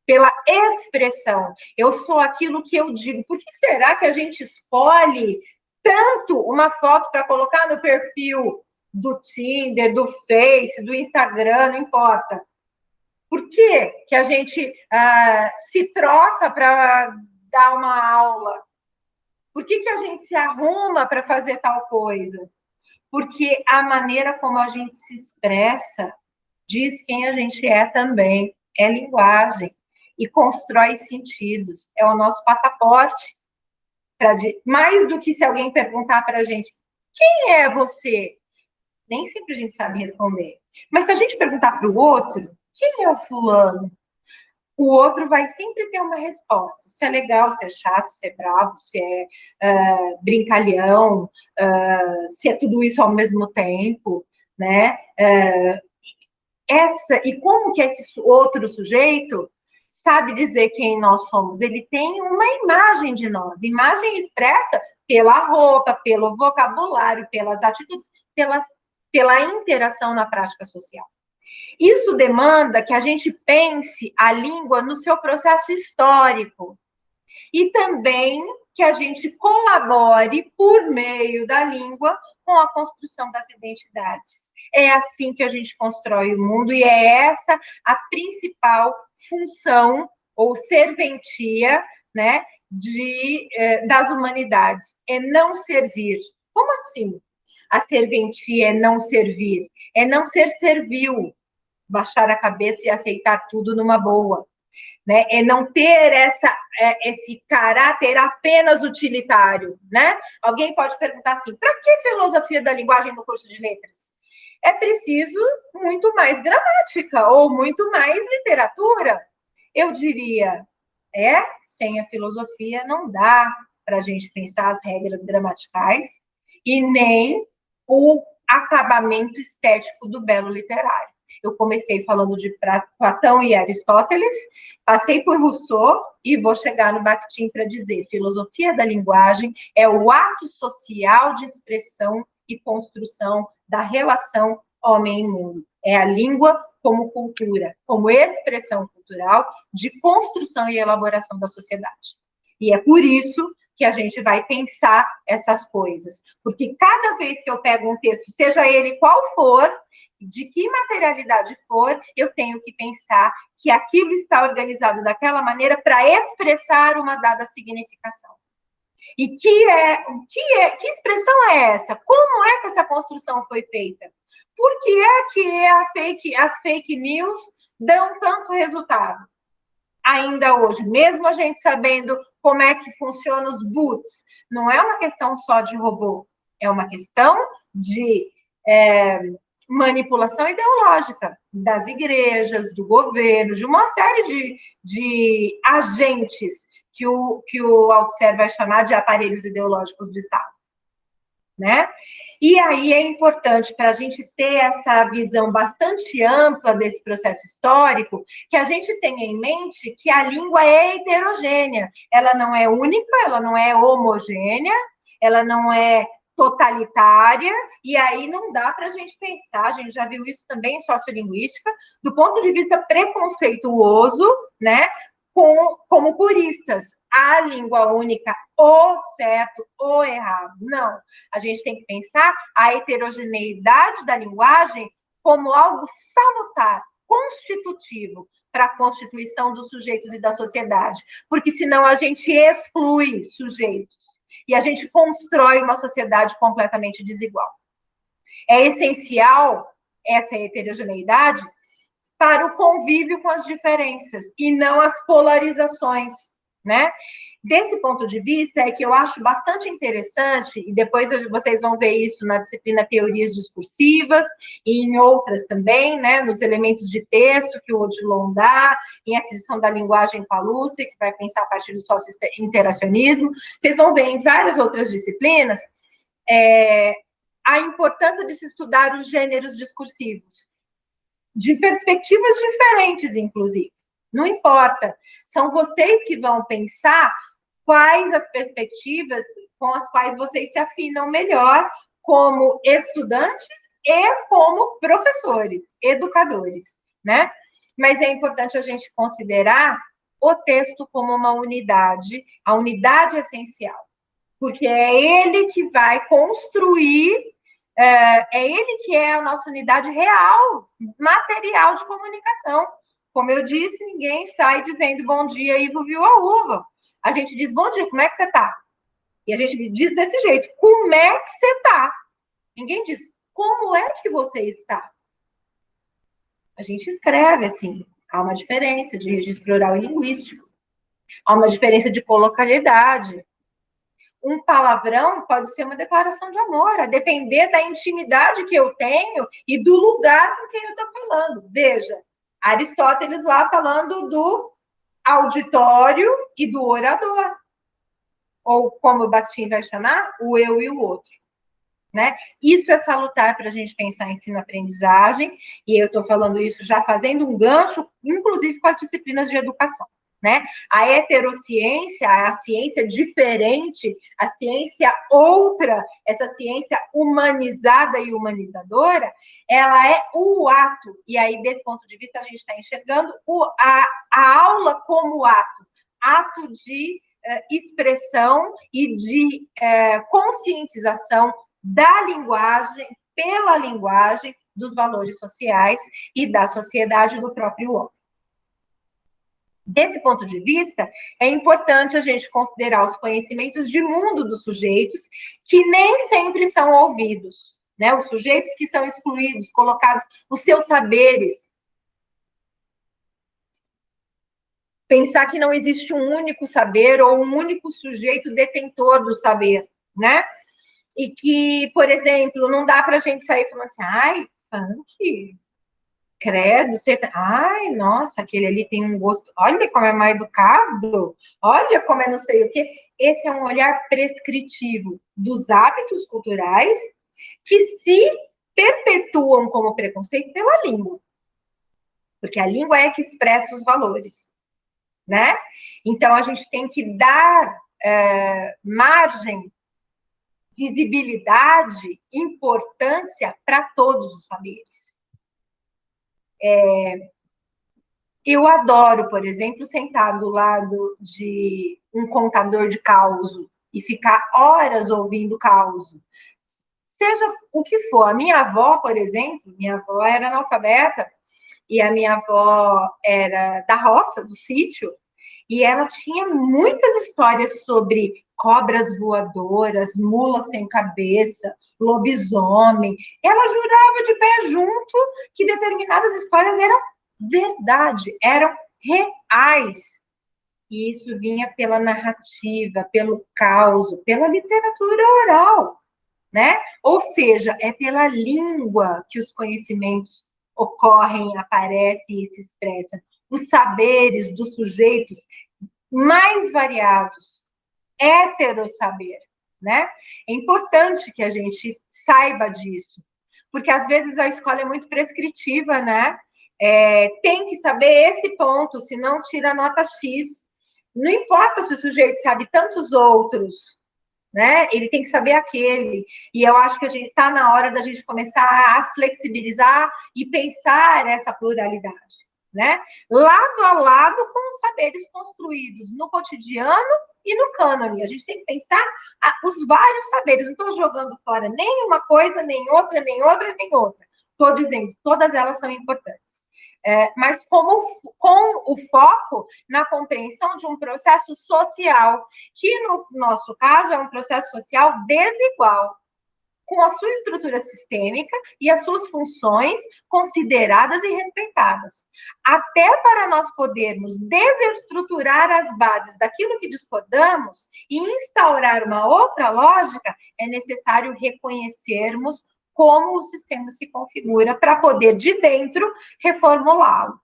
Pela expressão. Eu sou aquilo que eu digo. Por que será que a gente escolhe tanto uma foto para colocar no perfil do Tinder, do Face, do Instagram, não importa? Por que que a gente se troca para dar uma aula? Por que que a gente se arruma para fazer tal coisa? Porque a maneira como a gente se expressa diz quem a gente é também. É linguagem. E constrói sentidos. É o nosso passaporte. Mais do que se alguém perguntar para a gente, quem é você? Nem sempre a gente sabe responder. Mas se a gente perguntar para o outro, quem é o fulano? O outro vai sempre ter uma resposta. Se é legal, se é chato, se é bravo, se é brincalhão, se é tudo isso ao mesmo tempo, né? E como que esse outro sujeito sabe dizer quem nós somos? Ele tem uma imagem de nós, imagem expressa pela roupa, pelo vocabulário, pelas atitudes, pela interação na prática social. Isso demanda que a gente pense a língua no seu processo histórico e também que a gente colabore por meio da língua com a construção das identidades. É assim que a gente constrói o mundo e é essa a principal função ou serventia, né, das humanidades, é não servir. Como assim? A serventia é não servir, é não ser servil, baixar a cabeça e aceitar tudo numa boa, né? É não ter esse caráter apenas utilitário, né? Alguém pode perguntar assim, para que filosofia da linguagem no curso de letras? É preciso muito mais gramática ou muito mais literatura. Eu diria, sem a filosofia não dá para a gente pensar as regras gramaticais e nem o acabamento estético do belo literário. Eu comecei falando de Platão e Aristóteles, passei por Rousseau e vou chegar no Bakhtin para dizer: filosofia da linguagem é o ato social de expressão e construção da relação homem e mundo. É a língua como cultura, como expressão cultural de construção e elaboração da sociedade. E é por isso que a gente vai pensar essas coisas. Porque cada vez que eu pego um texto, seja ele qual for, de que materialidade for, eu tenho que pensar que aquilo está organizado daquela maneira para expressar uma dada significação. E que expressão é essa? Como é que essa construção foi feita? Por que é que as fake news dão tanto resultado? Ainda hoje, mesmo a gente sabendo como é que funcionam os bots, não é uma questão só de robô, é uma questão de manipulação ideológica das igrejas, do governo, de uma série de agentes que o Althusser vai chamar de aparelhos ideológicos do Estado, né? E aí é importante, para a gente ter essa visão bastante ampla desse processo histórico, que a gente tenha em mente que a língua é heterogênea, ela não é única, ela não é homogênea, ela não é totalitária, e aí não dá para a gente pensar, a gente já viu isso também em sociolinguística, do ponto de vista preconceituoso, né, como puristas, a língua única, o certo, o errado. Não, a gente tem que pensar a heterogeneidade da linguagem como algo salutar, constitutivo para a constituição dos sujeitos e da sociedade, porque senão a gente exclui sujeitos e a gente constrói uma sociedade completamente desigual. É essencial essa heterogeneidade para o convívio com as diferenças e não as polarizações, né? Desse ponto de vista é que eu acho bastante interessante, e depois vocês vão ver isso na disciplina Teorias Discursivas, e em outras também, né, nos elementos de texto que o Odilon dá, em aquisição da linguagem com a Lúcia, que vai pensar a partir do sócio-interacionismo, vocês vão ver em várias outras disciplinas a importância de se estudar os gêneros discursivos, de perspectivas diferentes, inclusive. Não importa. São vocês que vão pensar quais as perspectivas com as quais vocês se afinam melhor como estudantes e como professores, educadores, né? Mas é importante a gente considerar o texto como uma unidade, a unidade essencial, porque é ele que vai construir, é ele que é a nossa unidade real, material de comunicação. Como eu disse, ninguém sai dizendo bom dia, Ivo viu a uva. A gente diz bom dia, como é que você está? E a gente diz desse jeito, como é que você está? Ninguém diz como é que você está. A gente escreve assim, há uma diferença de registro oral e linguístico, há uma diferença de colocalidade. Um palavrão pode ser uma declaração de amor, a depender da intimidade que eu tenho e do lugar com quem eu estou falando. Veja, Aristóteles lá falando do auditório e do orador. Ou, como o Bakhtin vai chamar, o eu e o outro. Né? Isso é salutar para a gente pensar em ensino-aprendizagem, e eu estou falando isso já fazendo um gancho, inclusive com as disciplinas de educação. Né? A heterociência, a ciência diferente, a ciência outra, essa ciência humanizada e humanizadora, ela é o ato. E aí, desse ponto de vista, a gente está enxergando a aula como ato de expressão e de conscientização da linguagem, pela linguagem, dos valores sociais e da sociedade do próprio homem. Desse ponto de vista, é importante a gente considerar os conhecimentos de mundo dos sujeitos, que nem sempre são ouvidos, né? Os sujeitos que são excluídos, colocados, os seus saberes. Pensar que não existe um único saber ou um único sujeito detentor do saber, né? E que, por exemplo, não dá para a gente sair falando assim, ai, funk, credo, ai, nossa, aquele ali tem um gosto, olha como é mal educado, olha como é não sei o quê. Esse é um olhar prescritivo dos hábitos culturais que se perpetuam como preconceito pela língua. Porque a língua é que expressa os valores, né? Então, a gente tem que dar margem, visibilidade, importância para todos os saberes. Eu adoro, por exemplo, sentar do lado de um contador de causo e ficar horas ouvindo causo. Seja o que for. A minha avó, por exemplo, minha avó era analfabeta e a minha avó era da roça, do sítio, e ela tinha muitas histórias sobre cobras voadoras, mula sem cabeça, lobisomem. Ela jurava de pé junto que determinadas histórias eram verdade, eram reais. E isso vinha pela narrativa, pelo caos, pela literatura oral, né? Ou seja, é pela língua que os conhecimentos ocorrem, aparecem e se expressam. Os saberes dos sujeitos mais variados, heterossaber, né? É importante que a gente saiba disso, porque às vezes a escola é muito prescritiva, né? Tem que saber esse ponto, senão tira nota X. Não importa se o sujeito sabe tantos outros, né? Ele tem que saber aquele. E eu acho que a gente está na hora da gente começar a flexibilizar e pensar essa pluralidade, né? Lado a lado com os saberes construídos no cotidiano e no cânone. A gente tem que pensar os vários saberes. Não estou jogando fora nem uma coisa, nem outra, nem outra, nem outra. Estou dizendo, todas elas são importantes. Mas com o foco na compreensão de um processo social, que no nosso caso é um processo social desigual, com a sua estrutura sistêmica e as suas funções consideradas e respeitadas. Até para nós podermos desestruturar as bases daquilo que discordamos e instaurar uma outra lógica, é necessário reconhecermos como o sistema se configura para poder, de dentro, reformulá-lo.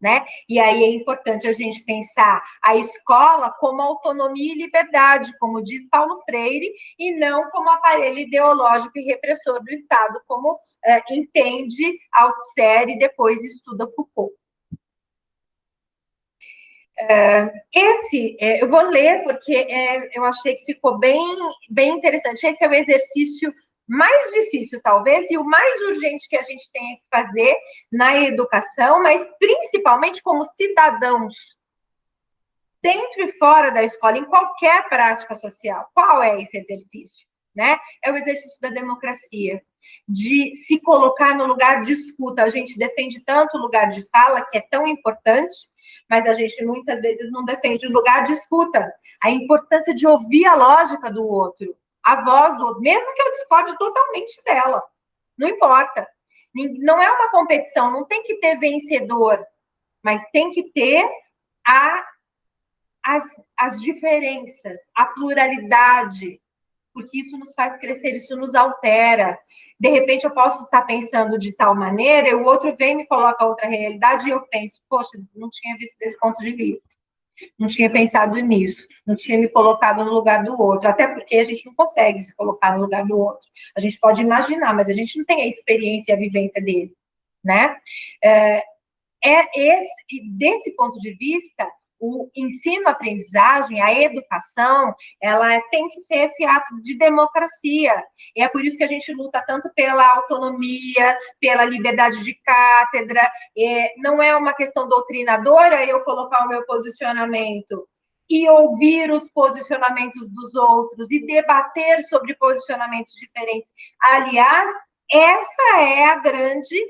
Né? E aí é importante a gente pensar a escola como autonomia e liberdade, como diz Paulo Freire, e não como aparelho ideológico e repressor do Estado, como entende Althusser e depois estuda Foucault. Eu vou ler porque eu achei que ficou bem interessante. Esse é o exercício mais difícil, talvez, e o mais urgente que a gente tem que fazer na educação, mas principalmente como cidadãos, dentro e fora da escola, em qualquer prática social. Qual é esse exercício? Né? É o exercício da democracia, de se colocar no lugar de escuta. A gente defende tanto o lugar de fala, que é tão importante, mas a gente muitas vezes não defende o lugar de escuta. A importância de ouvir a lógica do outro, a voz do outro, mesmo que eu discorde totalmente dela. Não importa. Não é uma competição, não tem que ter vencedor, mas tem que ter as diferenças, a pluralidade, porque isso nos faz crescer, isso nos altera. De repente, eu posso estar pensando de tal maneira, e o outro vem e me coloca outra realidade, e eu penso, poxa, não tinha visto desse ponto de vista, não tinha pensado nisso, não tinha me colocado no lugar do outro, até porque a gente não consegue se colocar no lugar do outro. A gente pode imaginar, mas a gente não tem a experiência e a vivência dele, né? Desse ponto de vista, o ensino-aprendizagem, a educação, ela tem que ser esse ato de democracia. E é por isso que a gente luta tanto pela autonomia, pela liberdade de cátedra. Não é uma questão doutrinadora eu colocar o meu posicionamento e ouvir os posicionamentos dos outros e debater sobre posicionamentos diferentes. Aliás, essa é a grande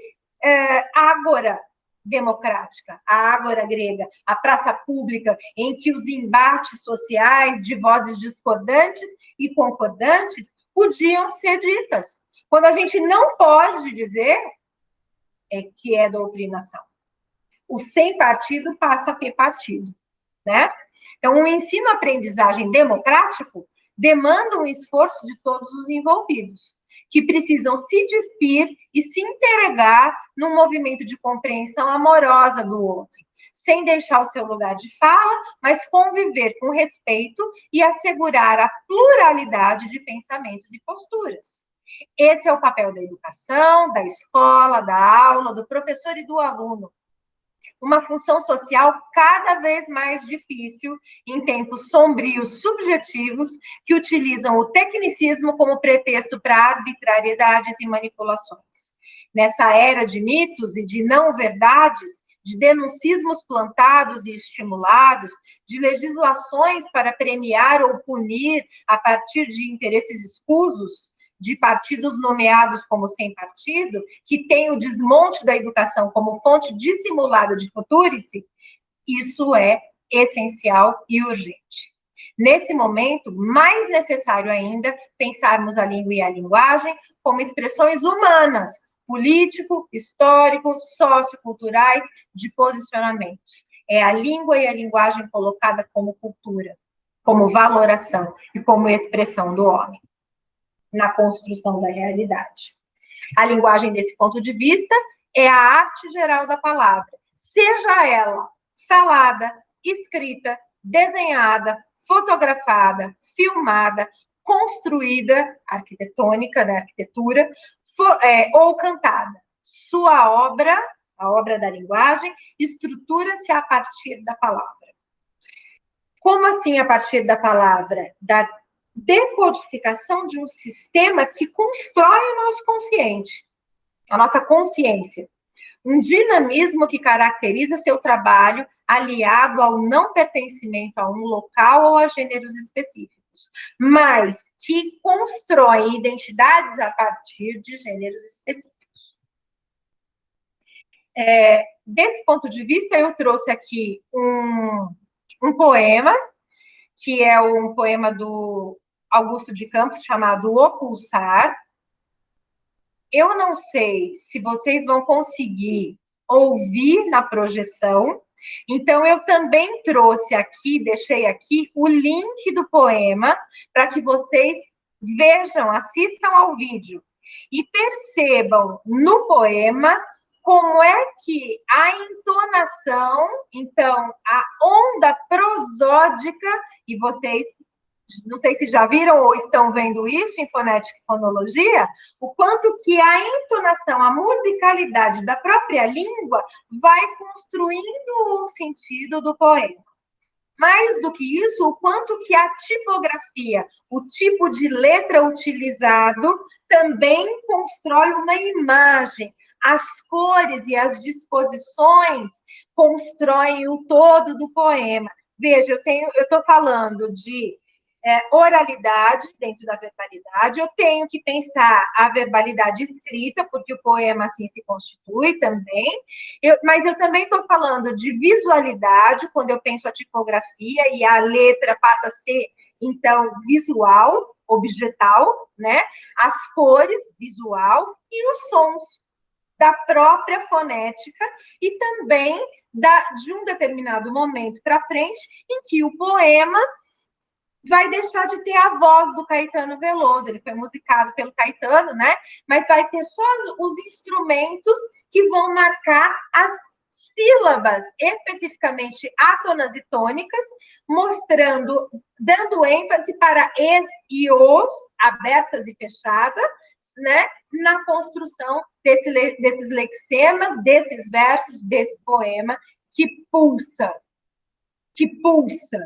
ágora democrática, a ágora grega, a praça pública, em que os embates sociais de vozes discordantes e concordantes podiam ser ditas. Quando a gente não pode dizer, é que é doutrinação. O sem partido passa a ter partido, né? Então, o ensino-aprendizagem democrático demanda um esforço de todos os envolvidos, que precisam se despir e se entregar num movimento de compreensão amorosa do outro, sem deixar o seu lugar de fala, mas conviver com respeito e assegurar a pluralidade de pensamentos e posturas. Esse é o papel da educação, da escola, da aula, do professor e do aluno. Uma função social cada vez mais difícil em tempos sombrios subjetivos que utilizam o tecnicismo como pretexto para arbitrariedades e manipulações. Nessa era de mitos e de não-verdades, de denuncismos plantados e estimulados, de legislações para premiar ou punir a partir de interesses escusos, de partidos nomeados como sem partido, que tem o desmonte da educação como fonte dissimulada de futurice, isso é essencial e urgente. Nesse momento, mais necessário ainda, pensarmos a língua e a linguagem como expressões humanas, político, histórico, socioculturais, de posicionamentos. É a língua e a linguagem colocada como cultura, como valoração e como expressão do homem na construção da realidade. A linguagem, desse ponto de vista, é a arte geral da palavra, seja ela falada, escrita, desenhada, fotografada, filmada, construída, arquitetônica, da arquitetura, ou cantada. Sua obra, a obra da linguagem, estrutura-se a partir da palavra. Como assim a partir da palavra? Da decodificação de um sistema que constrói o nosso consciente, a nossa consciência. Um dinamismo que caracteriza seu trabalho aliado ao não pertencimento a um local ou a gêneros específicos, mas que constrói identidades a partir de gêneros específicos. Desse ponto de vista, eu trouxe aqui um poema, que é um poema do Augusto de Campos, chamado O Pulsar. Eu não sei se vocês vão conseguir ouvir na projeção, então eu também trouxe aqui, deixei aqui, o link do poema, para que vocês vejam, assistam ao vídeo e percebam no poema como é que a entonação, então, a onda prosódica, e vocês, não sei se já viram ou estão vendo isso em fonética e fonologia, o quanto que a entonação, a musicalidade da própria língua vai construindo o sentido do poema. Mais do que isso, o quanto que a tipografia, o tipo de letra utilizado, também constrói uma imagem. As cores e as disposições constroem o todo do poema. Veja, eu estou falando de oralidade dentro da verbalidade, eu tenho que pensar a verbalidade escrita, porque o poema assim se constitui também, mas eu também estou falando de visualidade, quando eu penso a tipografia e a letra passa a ser, então, visual, objetal, né? As cores, visual, e os sons da própria fonética e também de um determinado momento para frente em que o poema vai deixar de ter a voz do Caetano Veloso. Ele foi musicado pelo Caetano, né? Mas vai ter só os instrumentos que vão marcar as sílabas, especificamente átonas e tônicas, mostrando, dando ênfase para es e os, abertas e fechadas, né? Na construção desses lexemas, desses versos, desse poema que pulsa, que pulsa,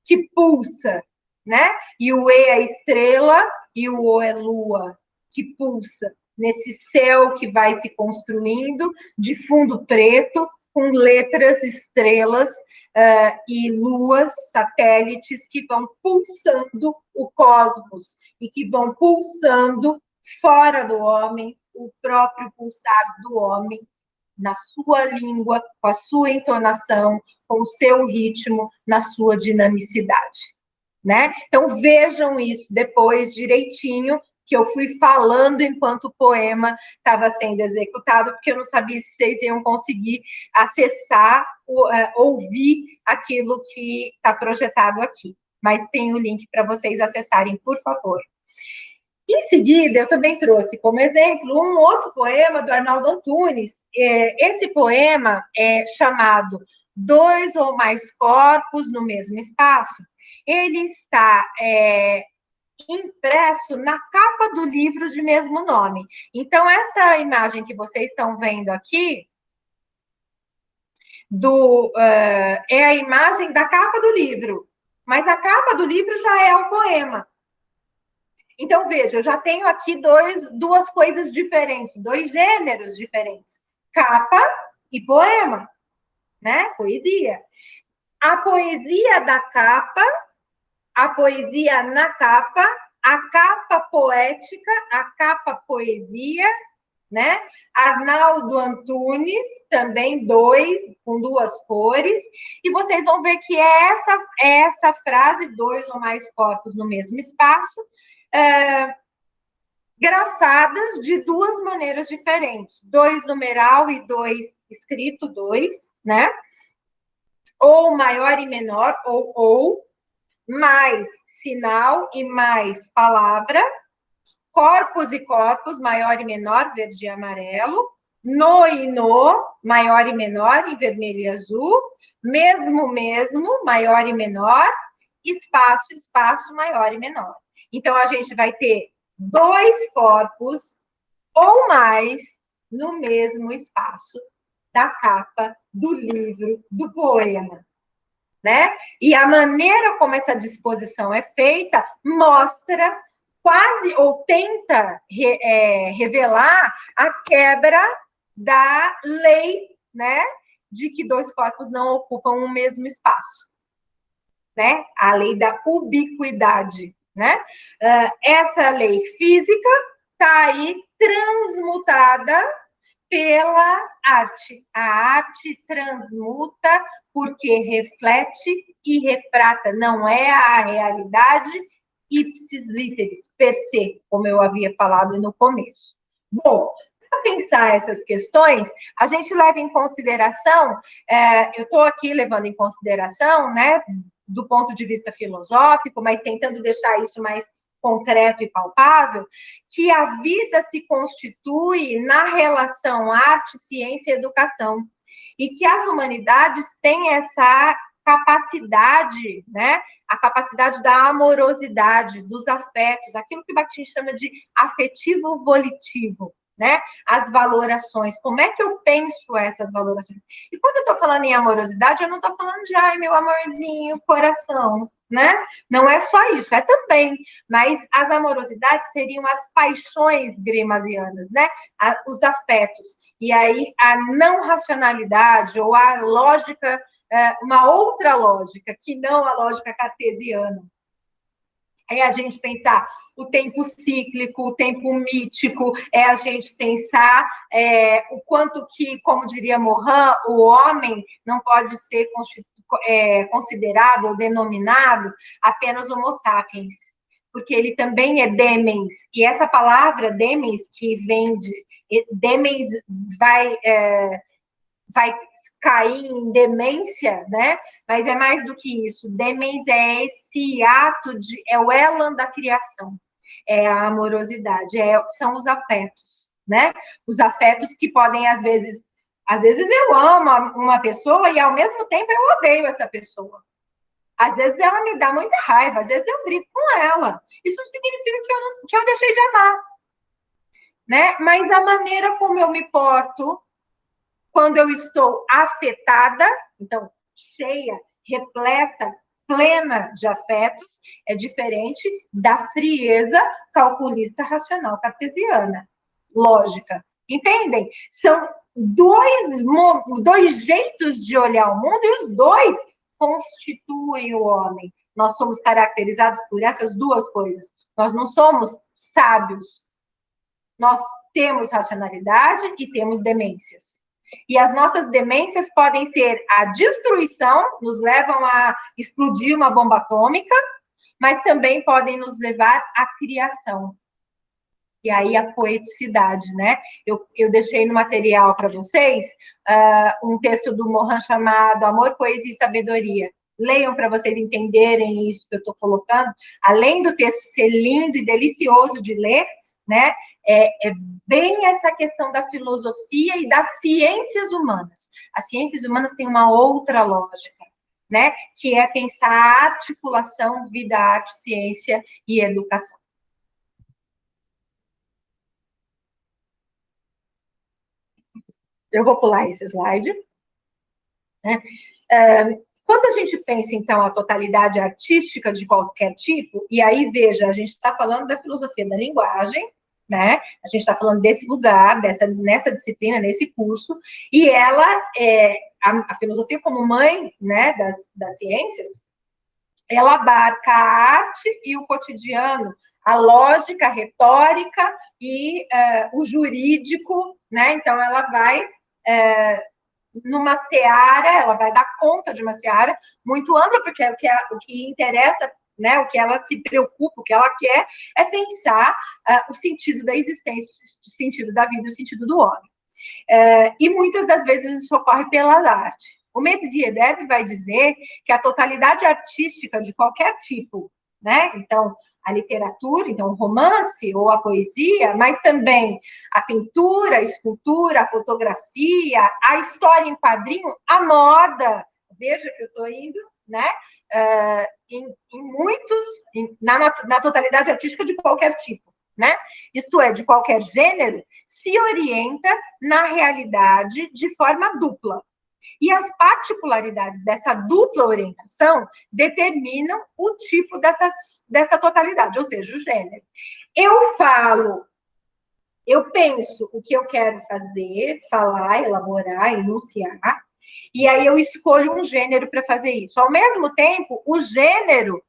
que pulsa, né? E o E é estrela e o O é lua, que pulsa nesse céu que vai se construindo de fundo preto, com letras, estrelas e luas, satélites que vão pulsando o cosmos e que vão pulsando fora do homem, o próprio pulsar do homem, na sua língua, com a sua entonação, com o seu ritmo, na sua dinamicidade, né? Então, vejam isso depois direitinho, que eu fui falando enquanto o poema estava sendo executado, porque eu não sabia se vocês iam conseguir acessar, ouvir aquilo que está projetado aqui. Mas tem o link para vocês acessarem, por favor. Em seguida, eu também trouxe como exemplo um outro poema do Arnaldo Antunes. Esse poema é chamado Dois ou Mais Corpos no Mesmo Espaço. Ele está impresso na capa do livro de mesmo nome. Então, essa imagem que vocês estão vendo aqui é a imagem da capa do livro, mas a capa do livro já é o poema. Então, veja, eu já tenho aqui duas coisas diferentes, dois gêneros diferentes: capa e poema, né? Poesia. A poesia da capa, a poesia na capa, a capa poética, a capa poesia, né? Arnaldo Antunes, também com duas cores, e vocês vão ver que é essa frase, dois ou mais corpos no mesmo espaço, grafadas de duas maneiras diferentes, dois numeral e dois escrito, dois, né? Ou maior e menor, ou, mais sinal e mais palavra, corpos e corpos, maior e menor, verde e amarelo, no e no, maior e menor, em vermelho e azul, mesmo, mesmo, maior e menor, espaço, espaço, maior e menor. Então, a gente vai ter dois corpos ou mais no mesmo espaço da capa do livro, do poema, né? E a maneira como essa disposição é feita mostra quase, ou tenta revelar a quebra da lei, né? De que dois corpos não ocupam o mesmo espaço, né? A lei da ubiquidade, né? Essa lei física está aí transmutada pela arte. A arte transmuta porque reflete e retrata, não é a realidade ipsis literis, per se, como eu havia falado no começo. Bom, para pensar essas questões, a gente leva em consideração, eu estou aqui levando em consideração, né, do ponto de vista filosófico, mas tentando deixar isso mais concreto e palpável, que a vida se constitui na relação arte, ciência e educação, e que as humanidades têm essa capacidade, né, a capacidade da amorosidade, dos afetos, aquilo que Bakhtin chama de afetivo volitivo, né? As valorações, como é que eu penso essas valorações? E quando eu estou falando em amorosidade, eu não estou falando de, ai, meu amorzinho, coração, né? Não é só isso, é também, mas as amorosidades seriam as paixões grimasianas, né? Os afetos. E aí a não racionalidade ou a lógica, uma outra lógica, que não a lógica cartesiana. É a gente pensar o tempo cíclico, o tempo mítico, é a gente pensar o quanto que, como diria Morin, o homem não pode ser considerado ou denominado apenas homo sapiens, porque ele também é demens. E essa palavra demens, que vem de... Demens vai cair em demência, né? Mas é mais do que isso. Demens é esse ato é o elan da criação, é a amorosidade, são os afetos, né? Os afetos que podem, às vezes eu amo uma pessoa e ao mesmo tempo eu odeio essa pessoa. Às vezes ela me dá muita raiva, às vezes eu brigo com ela. Isso não significa que eu deixei de amar, né? Mas a maneira como eu me porto quando eu estou afetada, então, cheia, repleta, plena de afetos, é diferente da frieza calculista racional cartesiana. Lógica. Entendem? São dois jeitos de olhar o mundo e os dois constituem o homem. Nós somos caracterizados por essas duas coisas. Nós não somos sábios. Nós temos racionalidade e temos demências. E as nossas demências podem ser a destruição, nos levam a explodir uma bomba atômica, mas também podem nos levar à criação. E aí a poeticidade, né? Eu deixei no material para vocês um texto do Morin chamado Amor, Poesia e Sabedoria. Leiam para vocês entenderem isso que eu estou colocando. Além do texto ser lindo e delicioso de ler, né? É bem essa questão da filosofia e das ciências humanas. As ciências humanas têm uma outra lógica, né? Que é pensar a articulação vida, arte, ciência e educação. Eu vou pular esse slide. Né? Quando a gente pensa, então, a totalidade artística de qualquer tipo, e aí, veja, a gente está falando da filosofia da linguagem, né? A gente está falando desse lugar, nessa disciplina, nesse curso, e ela, a filosofia como mãe, né, das ciências, ela abarca a arte e o cotidiano, a lógica, a retórica e o jurídico, né? Então, ela vai numa seara, ela vai dar conta de uma seara muito ampla, porque o que interessa, né, o que ela se preocupa, o que ela quer é pensar o sentido da existência, o sentido da vida, o sentido do homem. E muitas das vezes isso ocorre pela arte. O Medvedev vai dizer que a totalidade artística de qualquer tipo, né? Então, a literatura, então o romance ou a poesia, mas também a pintura, a escultura, a fotografia, a história em quadrinho, a moda. Veja que eu estou indo, né? Em muitos, na totalidade artística de qualquer tipo, né? Isto é, de qualquer gênero, se orienta na realidade de forma dupla. E as particularidades dessa dupla orientação determinam o tipo dessa totalidade, ou seja, o gênero. Eu penso o que eu quero fazer, falar, elaborar, enunciar, e aí eu escolho um gênero para fazer isso. Ao mesmo tempo, o gênero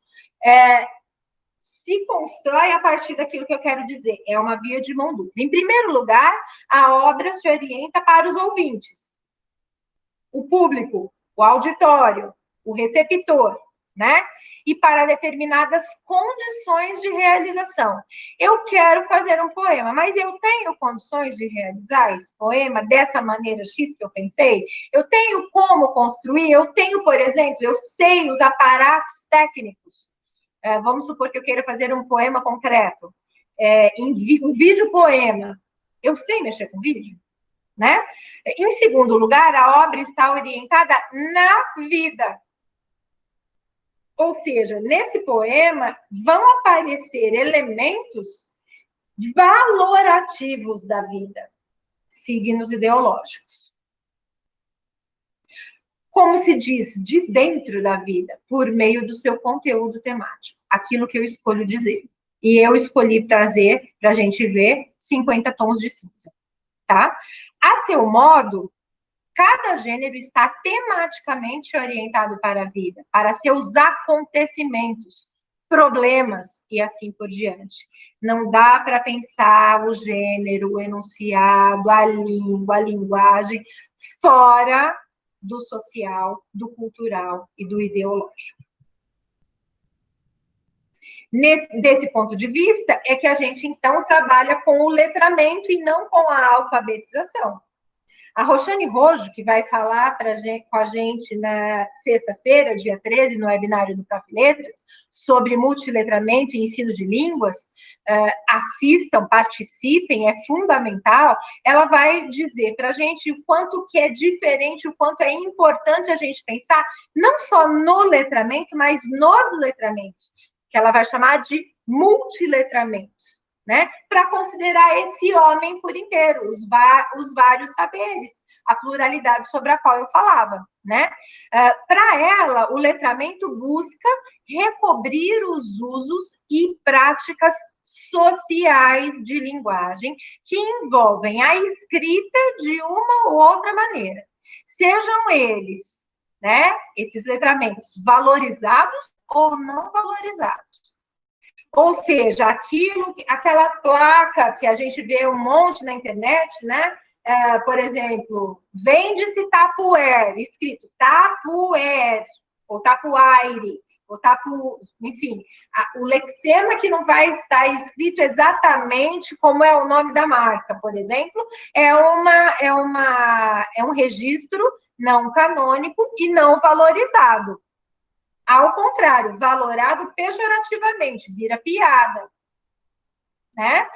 se constrói a partir daquilo que eu quero dizer. É uma via de mão dupla. Em primeiro lugar, a obra se orienta para os ouvintes. O público, o auditório, o receptor, né? E para determinadas condições de realização. Eu quero fazer um poema, mas eu tenho condições de realizar esse poema dessa maneira X que eu pensei? Eu tenho como construir? Eu tenho, por exemplo, eu sei os aparatos técnicos. Vamos supor que eu queira fazer um poema concreto. Um vídeo poema. Eu sei mexer com vídeo? Né? Em segundo lugar, a obra está orientada na vida. Ou seja, nesse poema vão aparecer elementos valorativos da vida, signos ideológicos. Como se diz, de dentro da vida, por meio do seu conteúdo temático, aquilo que eu escolho dizer. E eu escolhi trazer, para a gente ver, 50 tons de cinza, tá? A seu modo, cada gênero está tematicamente orientado para a vida, para seus acontecimentos, problemas e assim por diante. Não dá para pensar o gênero, o enunciado, a língua, a linguagem, fora do social, do cultural e do ideológico. Desse ponto de vista, é que a gente, então, trabalha com o letramento e não com a alfabetização. A Roxane Rojo, que vai falar com a gente na sexta-feira, dia 13, no webinário do Prof. Letras, sobre multiletramento e ensino de línguas, assistam, participem, é fundamental. Ela vai dizer para a gente o quanto que é diferente, o quanto é importante a gente pensar, não só no letramento, mas nos letramentos, que ela vai chamar de multiletramentos. Né, para considerar esse homem por inteiro, os vários saberes, a pluralidade sobre a qual eu falava. Né? Para ela, o letramento busca recobrir os usos e práticas sociais de linguagem que envolvem a escrita de uma ou outra maneira. Sejam eles, né, esses letramentos, valorizados ou não valorizados. Ou seja, aquela placa que a gente vê um monte na internet, né? Por exemplo, vende-se Tupperware, escrito Tupperware, ou Tapuaire, ou Tapu... Enfim, o lexema que não vai estar escrito exatamente como é o nome da marca, por exemplo, é um registro não canônico e não valorizado. Ao contrário, valorado pejorativamente, vira piada. Né?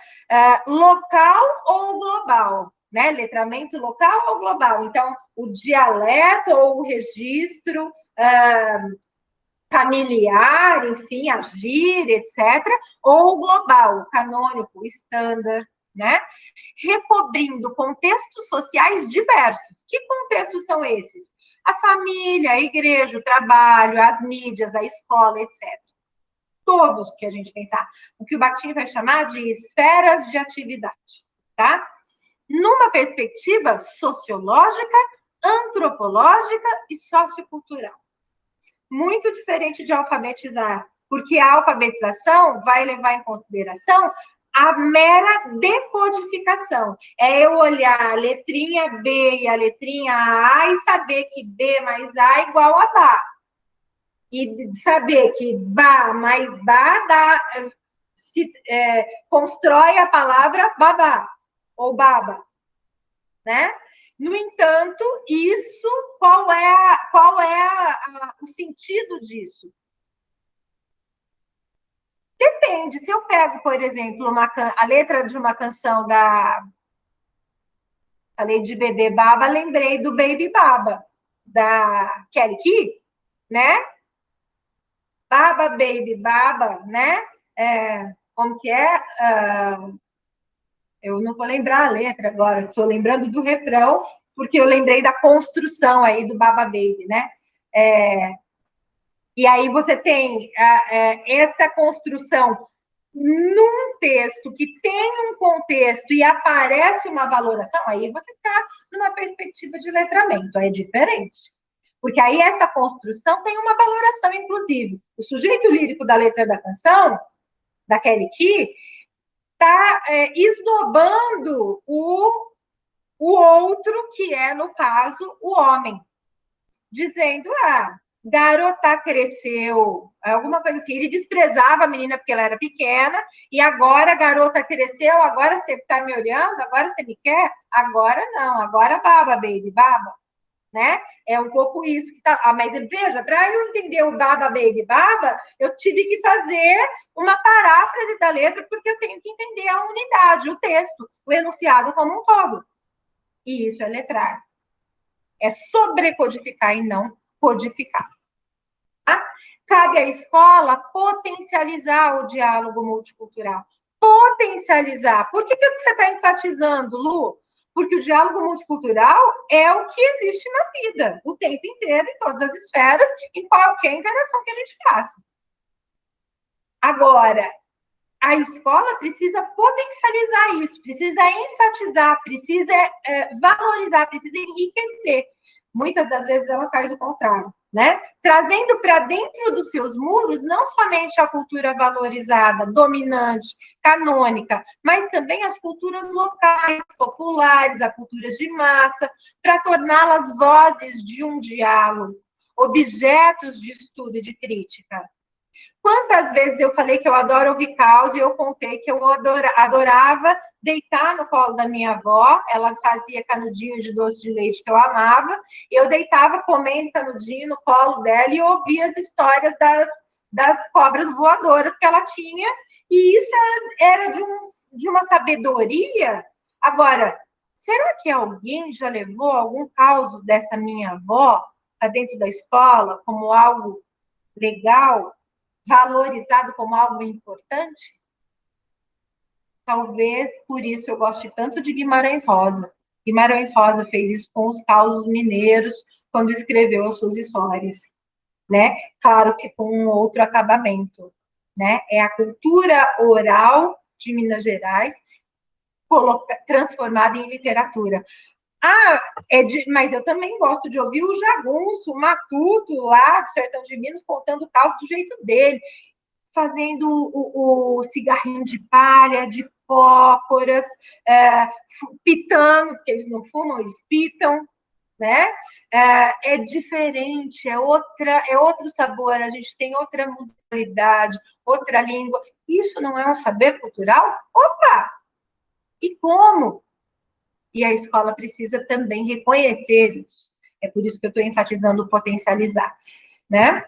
Local ou global? Né? Letramento local ou global? Então, o dialeto ou o registro familiar, enfim, a gíria, etc. Ou global, canônico, estándar. Né? Recobrindo contextos sociais diversos. Que contextos são esses? A família, a igreja, o trabalho, as mídias, a escola, etc. Todos que a gente pensar. O que o Bakhtin vai chamar de esferas de atividade, tá? Numa perspectiva sociológica, antropológica e sociocultural. Muito diferente de alfabetizar, porque a alfabetização vai levar em consideração a mera decodificação. É eu olhar a letrinha B e a letrinha A e saber que B mais A é igual a Bá. E saber que Bá mais Bá constrói a palavra babá ou baba. Né? No entanto, isso, qual é o sentido disso? Depende. Se eu pego, por exemplo, a letra de uma canção falei de Bebê Baba, lembrei do Baby Baba, da Kelly Key, né? Baba, Baby Baba, né? Como que é? Eu não vou lembrar a letra agora, estou lembrando do refrão, porque eu lembrei da construção aí do Baba Baby, né? E aí você tem essa construção num texto que tem um contexto e aparece uma valoração, aí você está numa perspectiva de letramento, é diferente. Porque aí essa construção tem uma valoração, inclusive. O sujeito lírico da letra da canção, da Kelly Key, está esnobando o outro, que é, no caso, o homem. Dizendo, garota cresceu, alguma coisa assim. Ele desprezava a menina porque ela era pequena, e agora a garota cresceu, agora você está me olhando, agora você me quer? Agora não, agora baba, baby, baba. Né? É um pouco isso que tá. Mas veja, para eu entender o baba, baby, baba, eu tive que fazer uma paráfrase da letra, porque eu tenho que entender a unidade, o texto, o enunciado como um todo. E isso é letrar. É sobrecodificar e não codificar. Tá? Cabe à escola potencializar o diálogo multicultural, potencializar. Por que você está enfatizando, Lu? Porque o diálogo multicultural é o que existe na vida, o tempo inteiro, em todas as esferas, em qualquer interação que a gente faça. Agora, a escola precisa potencializar isso, precisa enfatizar, precisa valorizar, precisa enriquecer. Muitas das vezes ela faz o contrário, né? Trazendo para dentro dos seus muros não somente a cultura valorizada, dominante, canônica, mas também as culturas locais, populares, a cultura de massa, para torná-las vozes de um diálogo, objetos de estudo e de crítica. Quantas vezes eu falei que eu adoro ouvir causa e eu contei que eu adorava deitar no colo da minha avó, ela fazia canudinho de doce de leite que eu amava, eu deitava comendo canudinho no colo dela e ouvia as histórias das cobras voadoras que ela tinha, e isso era de uma sabedoria. Agora, será que alguém já levou algum caos dessa minha avó para dentro da escola como algo legal, valorizado como algo importante? Talvez por isso eu goste tanto de Guimarães Rosa. Guimarães Rosa fez isso com os causos mineiros quando escreveu as suas histórias, né? Claro que com um outro acabamento, né? É a cultura oral de Minas Gerais transformada em literatura. Mas eu também gosto de ouvir o Jagunço, o Matuto, lá do Sertão de Minas, contando o caos do jeito dele, fazendo o cigarrinho de palha, de pócoras, pitando, porque eles não fumam, eles pitam, né? É diferente, é outro sabor, a gente tem outra musicalidade, outra língua. Isso não é um saber cultural? Opa! E como? E a escola precisa também reconhecer isso. É por isso que eu estou enfatizando o potencializar, né?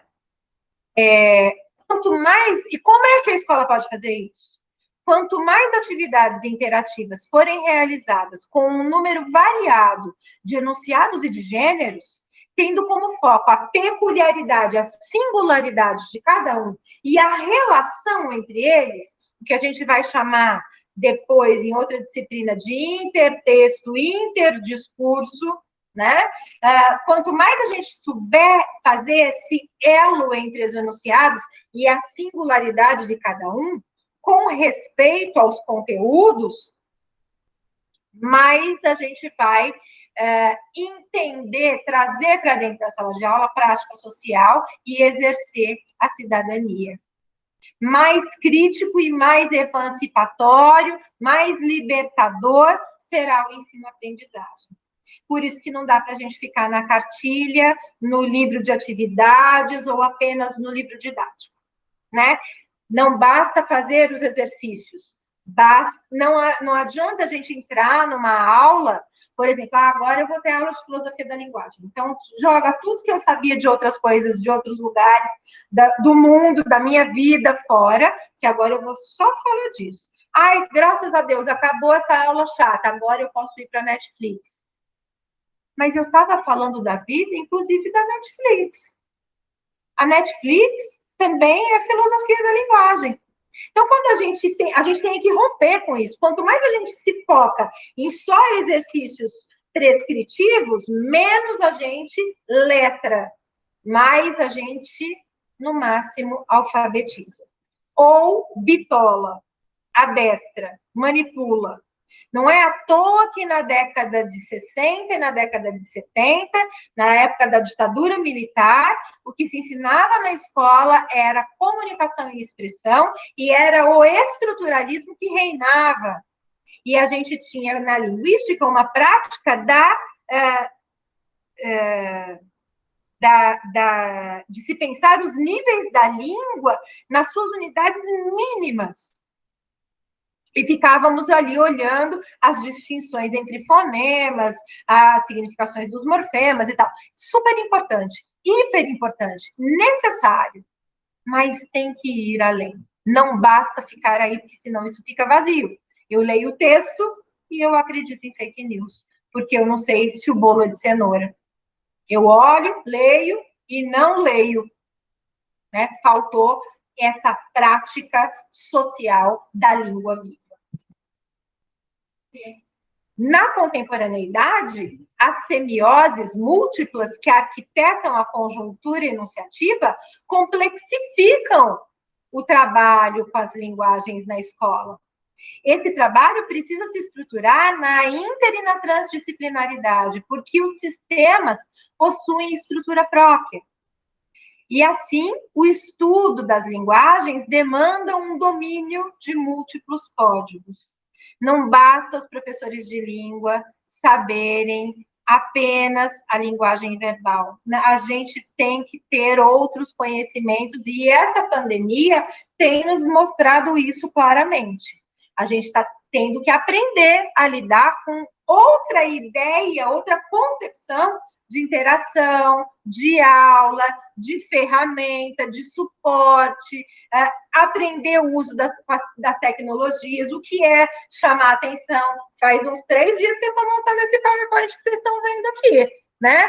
Quanto mais... E como é que a escola pode fazer isso? Quanto mais atividades interativas forem realizadas com um número variado de enunciados e de gêneros, tendo como foco a peculiaridade, a singularidade de cada um e a relação entre eles, o que a gente vai chamar depois, em outra disciplina, de intertexto, interdiscurso, né? Quanto mais a gente souber fazer esse elo entre os enunciados e a singularidade de cada um, com respeito aos conteúdos, mais a gente vai entender, trazer para dentro da sala de aula a prática social e exercer a cidadania. Mais crítico e mais emancipatório, mais libertador será o ensino-aprendizagem. Por isso que não dá para a gente ficar na cartilha, no livro de atividades ou apenas no livro didático, né? Não basta fazer os exercícios, não adianta a gente entrar numa aula, por exemplo, agora eu vou ter aula de filosofia da linguagem, então joga tudo que eu sabia de outras coisas, de outros lugares, do mundo, da minha vida fora, que agora eu vou só falar disso. Ai, graças a Deus, acabou essa aula chata, agora eu posso ir para a Netflix. Mas eu estava falando da vida, inclusive da Netflix. A Netflix também é filosofia da linguagem. Então, quando a gente tem que romper com isso. Quanto mais a gente se foca em só exercícios prescritivos, menos a gente letra, mais a gente, no máximo, alfabetiza. Ou bitola, adestra, manipula. Não é à toa que na década de 60 e na década de 70, na época da ditadura militar, o que se ensinava na escola era comunicação e expressão, e era o estruturalismo que reinava. E a gente tinha na linguística uma prática de se pensar os níveis da língua nas suas unidades mínimas. E ficávamos ali olhando as distinções entre fonemas, as significações dos morfemas e tal. Super importante, hiper importante, necessário, mas tem que ir além. Não basta ficar aí, porque senão isso fica vazio. Eu leio o texto e eu acredito em fake news, porque eu não sei se o bolo é de cenoura. Eu olho, leio e não leio. Né? Faltou essa prática social da língua viva. Na contemporaneidade, as semioses múltiplas que arquitetam a conjuntura enunciativa complexificam o trabalho com as linguagens na escola. Esse trabalho precisa se estruturar na inter e na transdisciplinaridade, porque os sistemas possuem estrutura própria. E, assim, o estudo das linguagens demanda um domínio de múltiplos códigos. Não basta os professores de língua saberem apenas a linguagem verbal. A gente tem que ter outros conhecimentos, e essa pandemia tem nos mostrado isso claramente. A gente está tendo que aprender a lidar com outra ideia, outra concepção de interação, de aula, de ferramenta, de suporte, aprender o uso das tecnologias, o que é chamar atenção. Faz uns 3 dias que eu estou montando esse PowerPoint que vocês estão vendo aqui, né?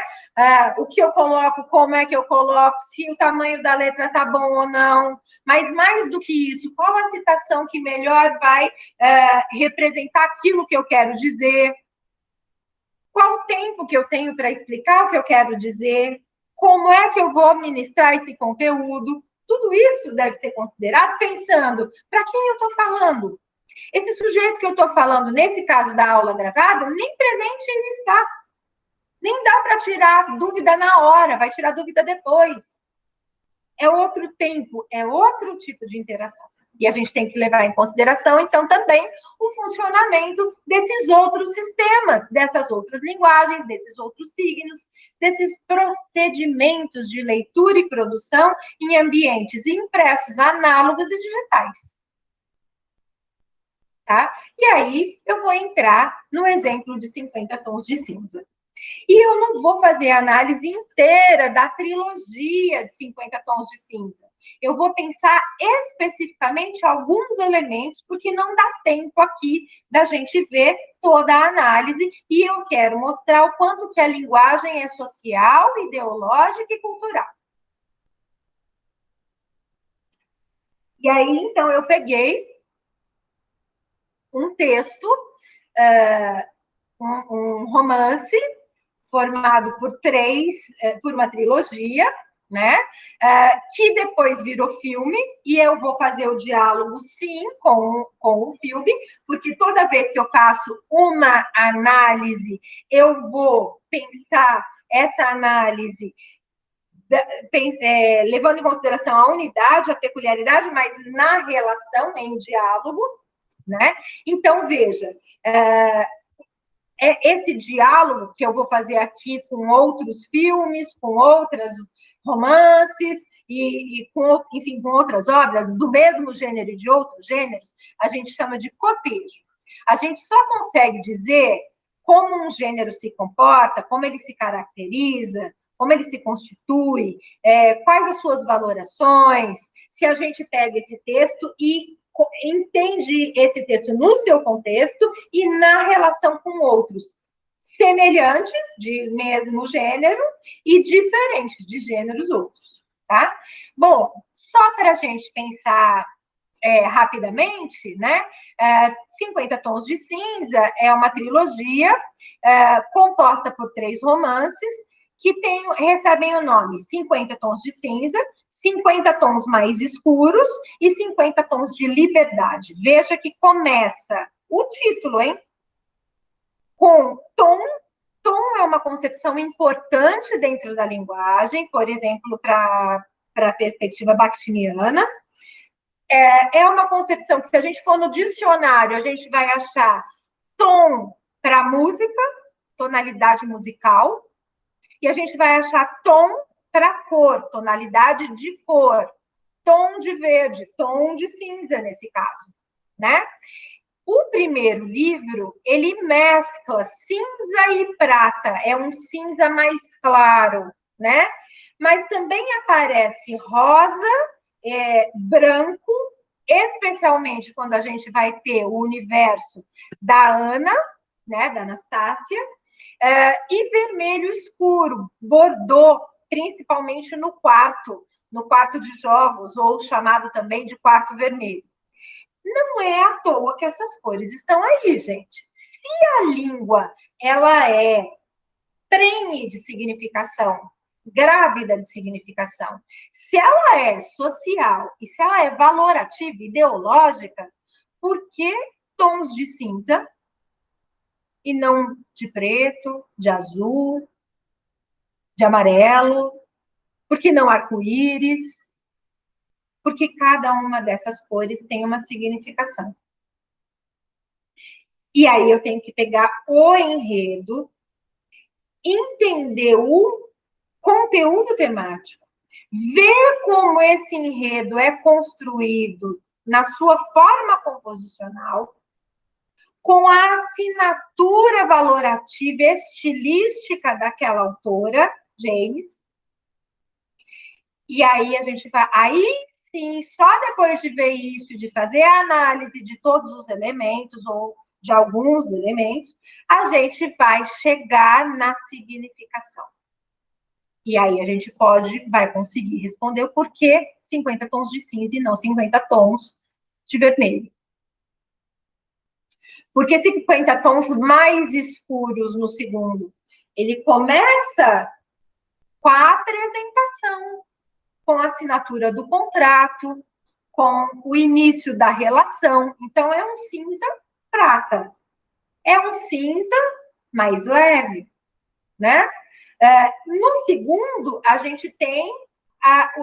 O que eu coloco, como é que eu coloco, se o tamanho da letra está bom ou não. Mas, mais do que isso, qual a citação que melhor vai representar aquilo que eu quero dizer? Qual o tempo que eu tenho para explicar o que eu quero dizer? Como é que eu vou ministrar esse conteúdo? Tudo isso deve ser considerado pensando para quem eu estou falando. Esse sujeito que eu estou falando, nesse caso da aula gravada, nem presente ele está. Nem dá para tirar dúvida na hora, vai tirar dúvida depois. É outro tempo, é outro tipo de interação. E a gente tem que levar em consideração, então, também o funcionamento desses outros sistemas, dessas outras linguagens, desses outros signos, desses procedimentos de leitura e produção em ambientes impressos, análogos e digitais. Tá? E aí, eu vou entrar no exemplo de 50 tons de cinza. E eu não vou fazer a análise inteira da trilogia de 50 tons de cinza. Eu vou pensar especificamente alguns elementos, porque não dá tempo aqui da gente ver toda a análise, e eu quero mostrar o quanto que a linguagem é social, ideológica e cultural. E aí, então, eu peguei um texto, um romance, formado por uma trilogia, né? Que depois virou filme, e eu vou fazer o diálogo, sim, com o filme, porque toda vez que eu faço uma análise, eu vou pensar essa análise levando em consideração a unidade, a peculiaridade, mas na relação, em diálogo, né? Então, veja, esse diálogo que eu vou fazer aqui com outros filmes, com outros romances e enfim, com outras obras do mesmo gênero e de outros gêneros, a gente chama de cotejo. A gente só consegue dizer como um gênero se comporta, como ele se caracteriza, como ele se constitui, quais as suas valorações, se a gente pega esse texto e entende esse texto no seu contexto e na relação com outros semelhantes, de mesmo gênero, e diferentes, de gêneros outros, tá? Bom, só para a gente pensar rapidamente, né? 50 Tons de Cinza é uma trilogia composta por 3 romances que recebem o nome 50 Tons de Cinza, 50 Tons Mais Escuros e 50 Tons de Liberdade. Veja que começa o título, hein? Com tom. Tom é uma concepção importante dentro da linguagem, por exemplo, para a perspectiva bakhtiniana. É uma concepção que, se a gente for no dicionário, a gente vai achar tom para música, tonalidade musical, e a gente vai achar tom para cor, tonalidade de cor, tom de verde, tom de cinza, nesse caso, né? O primeiro livro, ele mescla cinza e prata, é um cinza mais claro, né? Mas também aparece rosa, branco, especialmente quando a gente vai ter o universo da Ana, né, da Anastácia, e vermelho escuro, bordô, principalmente no quarto, no quarto de jogos, ou chamado também de quarto vermelho. Não é à toa que essas cores estão aí, gente. Se a língua ela é prenhe de significação, grávida de significação, se ela é social e se ela é valorativa, ideológica, por que tons de cinza e não de preto, de azul, de amarelo? Por que não arco-íris? Porque cada uma dessas cores tem uma significação. E aí eu tenho que pegar o enredo, entender o conteúdo temático, ver como esse enredo é construído na sua forma composicional, com a assinatura valorativa estilística daquela autora, James. E aí a gente vai, aí sim, só depois de ver isso, de fazer a análise de todos os elementos, ou de alguns elementos, a gente vai chegar na significação. E aí a gente vai conseguir responder o porquê 50 tons de cinza e não 50 tons de vermelho. Porque 50 tons mais escuros no segundo? Ele começa com a apresentação, com a assinatura do contrato, com o início da relação. Então, é um cinza prata. É um cinza mais leve, né? No segundo, a gente tem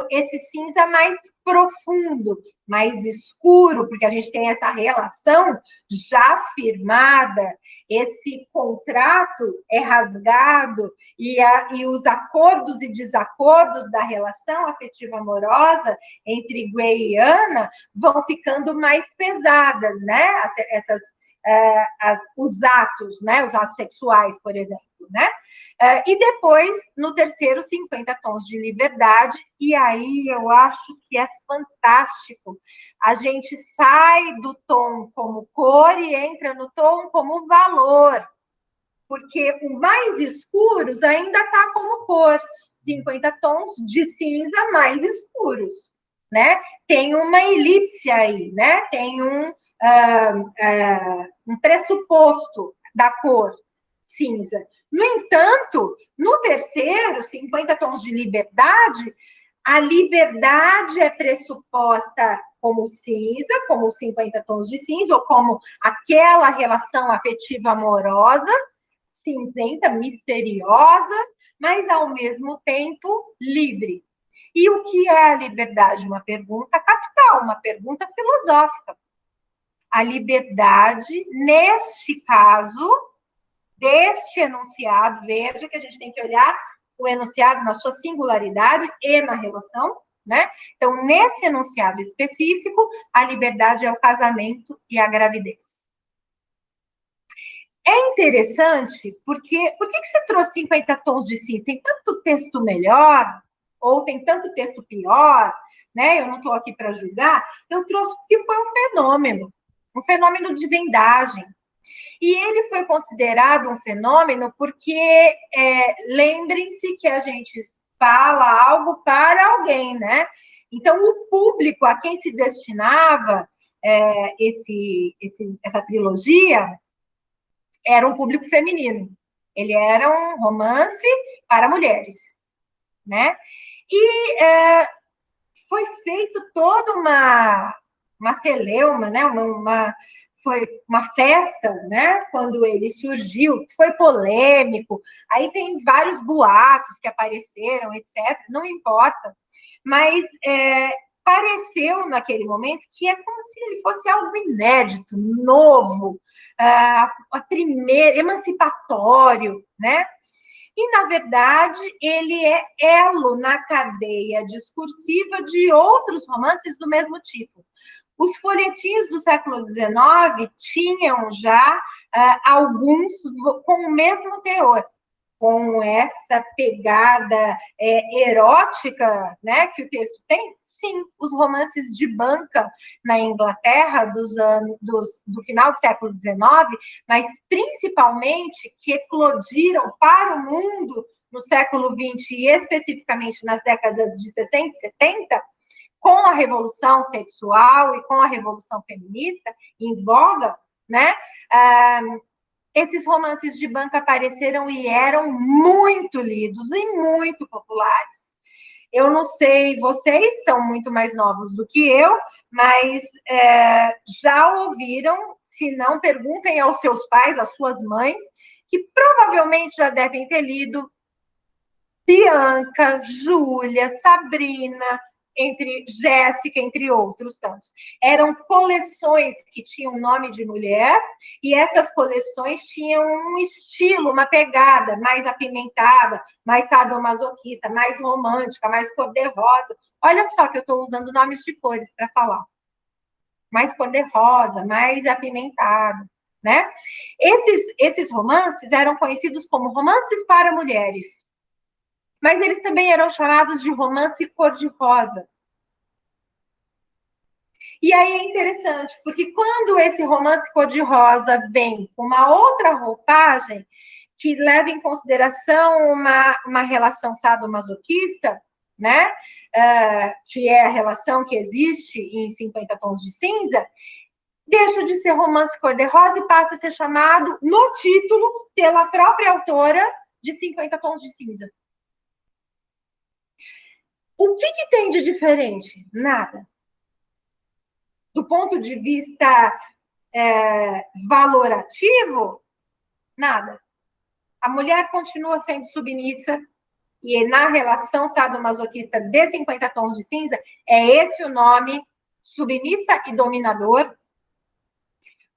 esse cinza mais profundo, mais escuro, porque a gente tem essa relação já firmada, esse contrato é rasgado e os acordos e desacordos da relação afetiva amorosa entre Gray e Ana vão ficando mais pesadas, né? Os atos, né? Os atos sexuais, por exemplo, né? E depois, no terceiro, 50 tons de liberdade, e aí eu acho que é fantástico. A gente sai do tom como cor e entra no tom como valor, porque o mais escuros ainda está como cor, 50 tons de cinza mais escuros, né? Tem uma elipse aí, né? Tem um pressuposto da cor cinza. No entanto, no terceiro, 50 tons de liberdade, a liberdade é pressuposta como cinza, como 50 tons de cinza, ou como aquela relação afetiva amorosa, cinzenta, misteriosa, mas ao mesmo tempo livre. E o que é a liberdade? Uma pergunta capital, uma pergunta filosófica. A liberdade, neste caso, deste enunciado, veja que a gente tem que olhar o enunciado na sua singularidade e na relação, né? Então, nesse enunciado específico, a liberdade é o casamento e a gravidez. É interessante porque por que você trouxe 50 tons de cinza? Tem tanto texto melhor ou tem tanto texto pior, né? Eu não estou aqui para julgar. Eu trouxe porque foi um fenômeno de vendagem. E ele foi considerado um fenômeno porque, lembrem-se que a gente fala algo para alguém, né? Então, o público a quem se destinava essa trilogia era um público feminino. Ele era um romance para mulheres, né? E foi feito toda uma celeuma, né? Foi uma festa, né? Quando ele surgiu, foi polêmico. Aí tem vários boatos que apareceram, etc. Não importa. Mas pareceu, naquele momento, que é como se ele fosse algo inédito, novo, a primeira, emancipatório, né? E, na verdade, ele é elo na cadeia discursiva de outros romances do mesmo tipo. Os folhetins do século XIX tinham já alguns com o mesmo teor. com essa pegada erótica, né, que o texto tem? Sim, os romances de banca na Inglaterra do final do século XIX, mas principalmente que eclodiram para o mundo no século XX e especificamente nas décadas de 60 e 70, com a revolução sexual e com a revolução feminista em voga, né? Esses romances de banca apareceram e eram muito lidos e muito populares. Eu não sei, vocês são muito mais novos do que eu, mas já ouviram, se não, perguntem aos seus pais, às suas mães, que provavelmente já devem ter lido Bianca, Júlia, Sabrina, Jéssica, entre outros tantos. Eram coleções que tinham nome de mulher, e essas coleções tinham um estilo, uma pegada mais apimentada, mais sadomasoquista, mais romântica, mais cor-de-rosa. Olha só que eu estou usando nomes de cores para falar. Mais cor-de-rosa, mais apimentado, né? Esses romances eram conhecidos como romances para mulheres. Mas eles também eram chamados de romance cor-de-rosa. E aí é interessante, porque quando esse romance cor-de-rosa vem com uma outra roupagem, que leva em consideração uma relação sadomasoquista, né? Que é a relação que existe em 50 Tons de Cinza, deixa de ser romance cor-de-rosa e passa a ser chamado, no título, pela própria autora, de 50 Tons de Cinza. O que tem de diferente? Nada. Do ponto de vista valorativo, nada. A mulher continua sendo submissa, e na relação sadomasoquista de 50 Tons de Cinza, é esse o nome, submissa e dominador.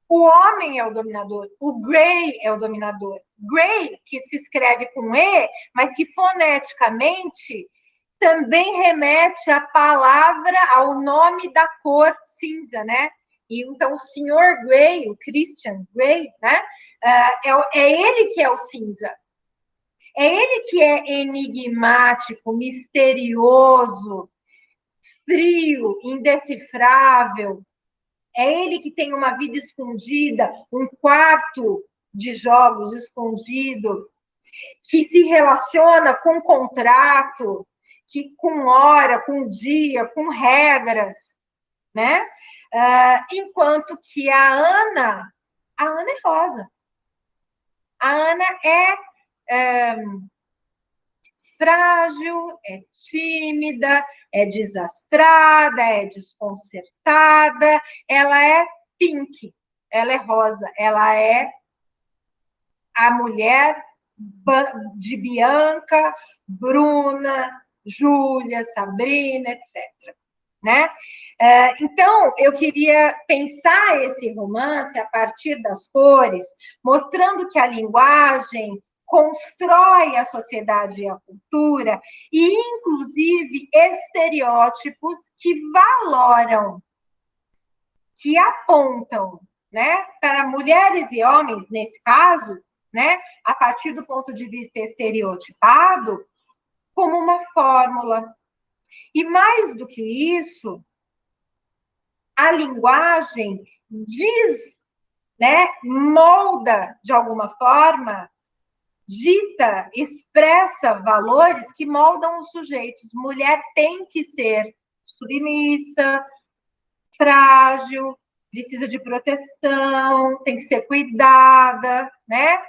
O homem é o dominador, o Grey é o dominador. Grey, que se escreve com E, mas que foneticamente também remete a palavra ao nome da cor cinza, né? E então o Sr. Grey, o Christian Grey, né? É ele que é o cinza. É ele que é enigmático, misterioso, frio, indecifrável. É ele que tem uma vida escondida, um quarto de jogos escondido, que se relaciona com contrato, que com hora, com dia, com regras, né? Enquanto que a Ana é rosa. A Ana é frágil, é tímida, é desastrada, é desconcertada, ela é pink, ela é rosa, ela é a mulher de Bianca, Bruna, Júlia, Sabrina, etc. Né? Então, eu queria pensar esse romance a partir das cores, mostrando que a linguagem constrói a sociedade e a cultura, e, inclusive, estereótipos que valoram, que apontam, né, para mulheres e homens, nesse caso, né, a partir do ponto de vista estereotipado, como uma fórmula. E mais do que isso, a linguagem diz, né, molda de alguma forma, dita, expressa valores que moldam os sujeitos. Mulher tem que ser submissa, frágil, precisa de proteção, tem que ser cuidada, né?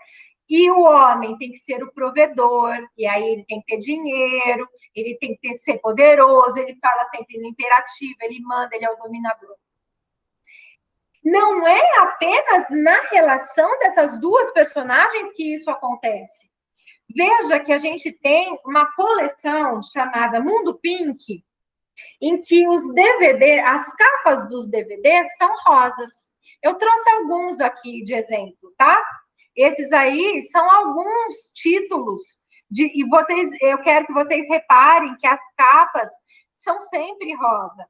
E o homem tem que ser o provedor, e aí ele tem que ter dinheiro, ele tem que ser poderoso, ele fala sempre no imperativo, ele manda, ele é o dominador. Não é apenas na relação dessas duas personagens que isso acontece. Veja que a gente tem uma coleção chamada Mundo Pink, em que os DVD, as capas dos DVDs são rosas. Eu trouxe alguns aqui de exemplo, tá? Esses aí são alguns títulos e eu quero que vocês reparem que as capas são sempre rosa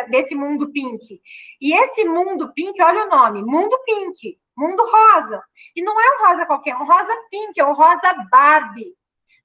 desse Mundo Pink. E esse Mundo Pink, olha o nome, Mundo Pink. mundo rosa. E não é um rosa qualquer, é um rosa pink, é um rosa Barbie.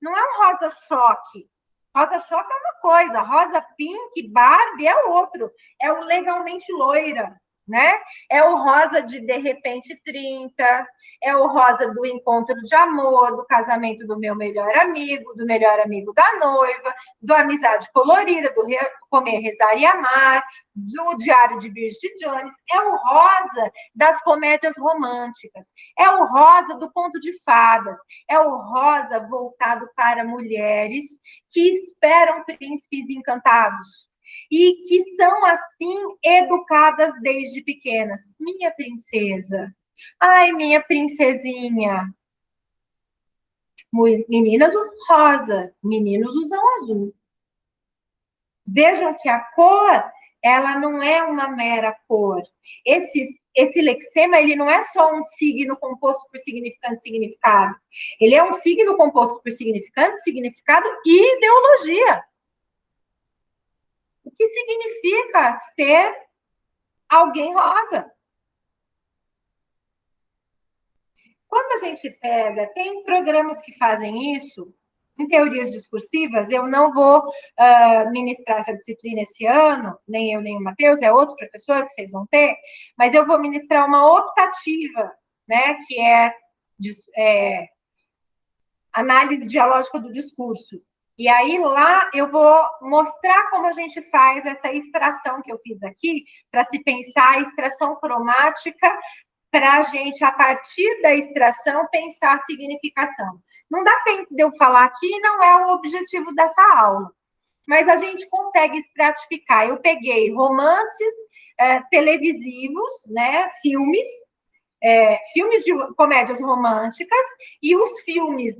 Não é um rosa choque. Rosa choque é uma coisa, rosa pink, Barbie é outro. É o legalmente loira, né? É o rosa de repente 30, é o rosa do encontro de amor, do casamento do meu melhor amigo, do melhor amigo da noiva, do amizade colorida, do comer, rezar e amar, do diário de Bridget Jones. É o rosa das comédias românticas, é o rosa do conto de fadas, é o rosa voltado para mulheres que esperam príncipes encantados e que são, assim, educadas desde pequenas. Minha princesa, ai, minha princesinha. Meninas usam rosa, meninos usam azul. Vejam que a cor, ela não é uma mera cor. Esse lexema, ele não é só um signo composto por significante e significado. Ele é um signo composto por significante, significado e ideologia. O que significa ser alguém rosa? Quando a gente pega, tem programas que fazem isso, em teorias discursivas, eu não vou ministrar essa disciplina esse ano, nem eu, nem o Matheus, é outro professor que vocês vão ter, mas eu vou ministrar uma optativa, né, que é análise dialógica do discurso. E aí lá eu vou mostrar como a gente faz essa extração que eu fiz aqui, para se pensar a extração cromática, para a gente, a partir da extração, pensar a significação. Não dá tempo de eu falar aqui, não é o objetivo dessa aula, mas a gente consegue estratificar. Eu peguei romances televisivos, né, filmes de comédias românticas e os filmes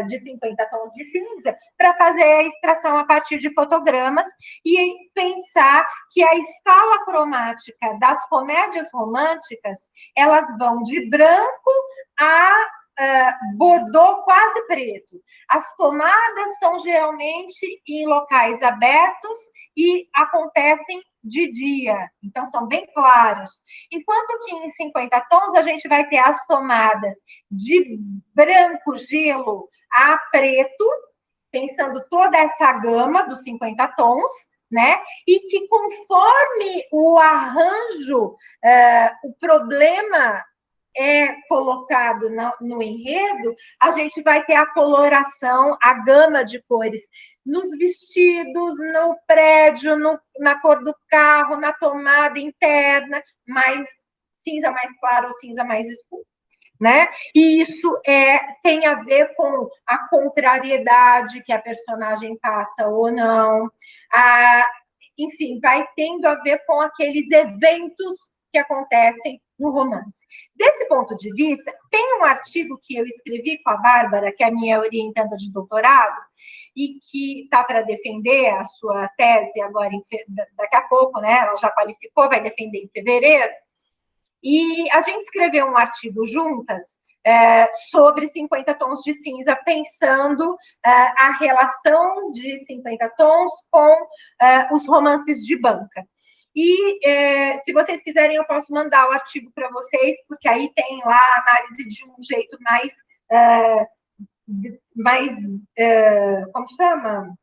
de 50 tons de cinza para fazer a extração a partir de fotogramas e pensar que a escala cromática das comédias românticas, elas vão de branco a bordô quase preto. As tomadas são geralmente em locais abertos e acontecem de dia, então são bem claros. Enquanto que em 50 tons a gente vai ter as tomadas de branco gelo a preto, pensando toda essa gama dos 50 tons, né? E que conforme o arranjo, o problema é colocado no enredo, a gente vai ter a coloração, a gama de cores nos vestidos, no prédio, na cor do carro, na tomada interna, mais cinza mais claro ou cinza mais escuro. Né? E isso tem a ver com a contrariedade que a personagem passa ou não. Enfim, vai tendo a ver com aqueles eventos que acontecem no romance. Desse ponto de vista, tem um artigo que eu escrevi com a Bárbara, que é a minha orientanda de doutorado, e que está para defender a sua tese agora, daqui a pouco, né? Ela já qualificou, vai defender em fevereiro. E a gente escreveu um artigo juntas sobre 50 tons de cinza, pensando a relação de 50 tons com os romances de banca. E se vocês quiserem, eu posso mandar o artigo para vocês, porque aí tem lá a análise de um jeito mais como chama?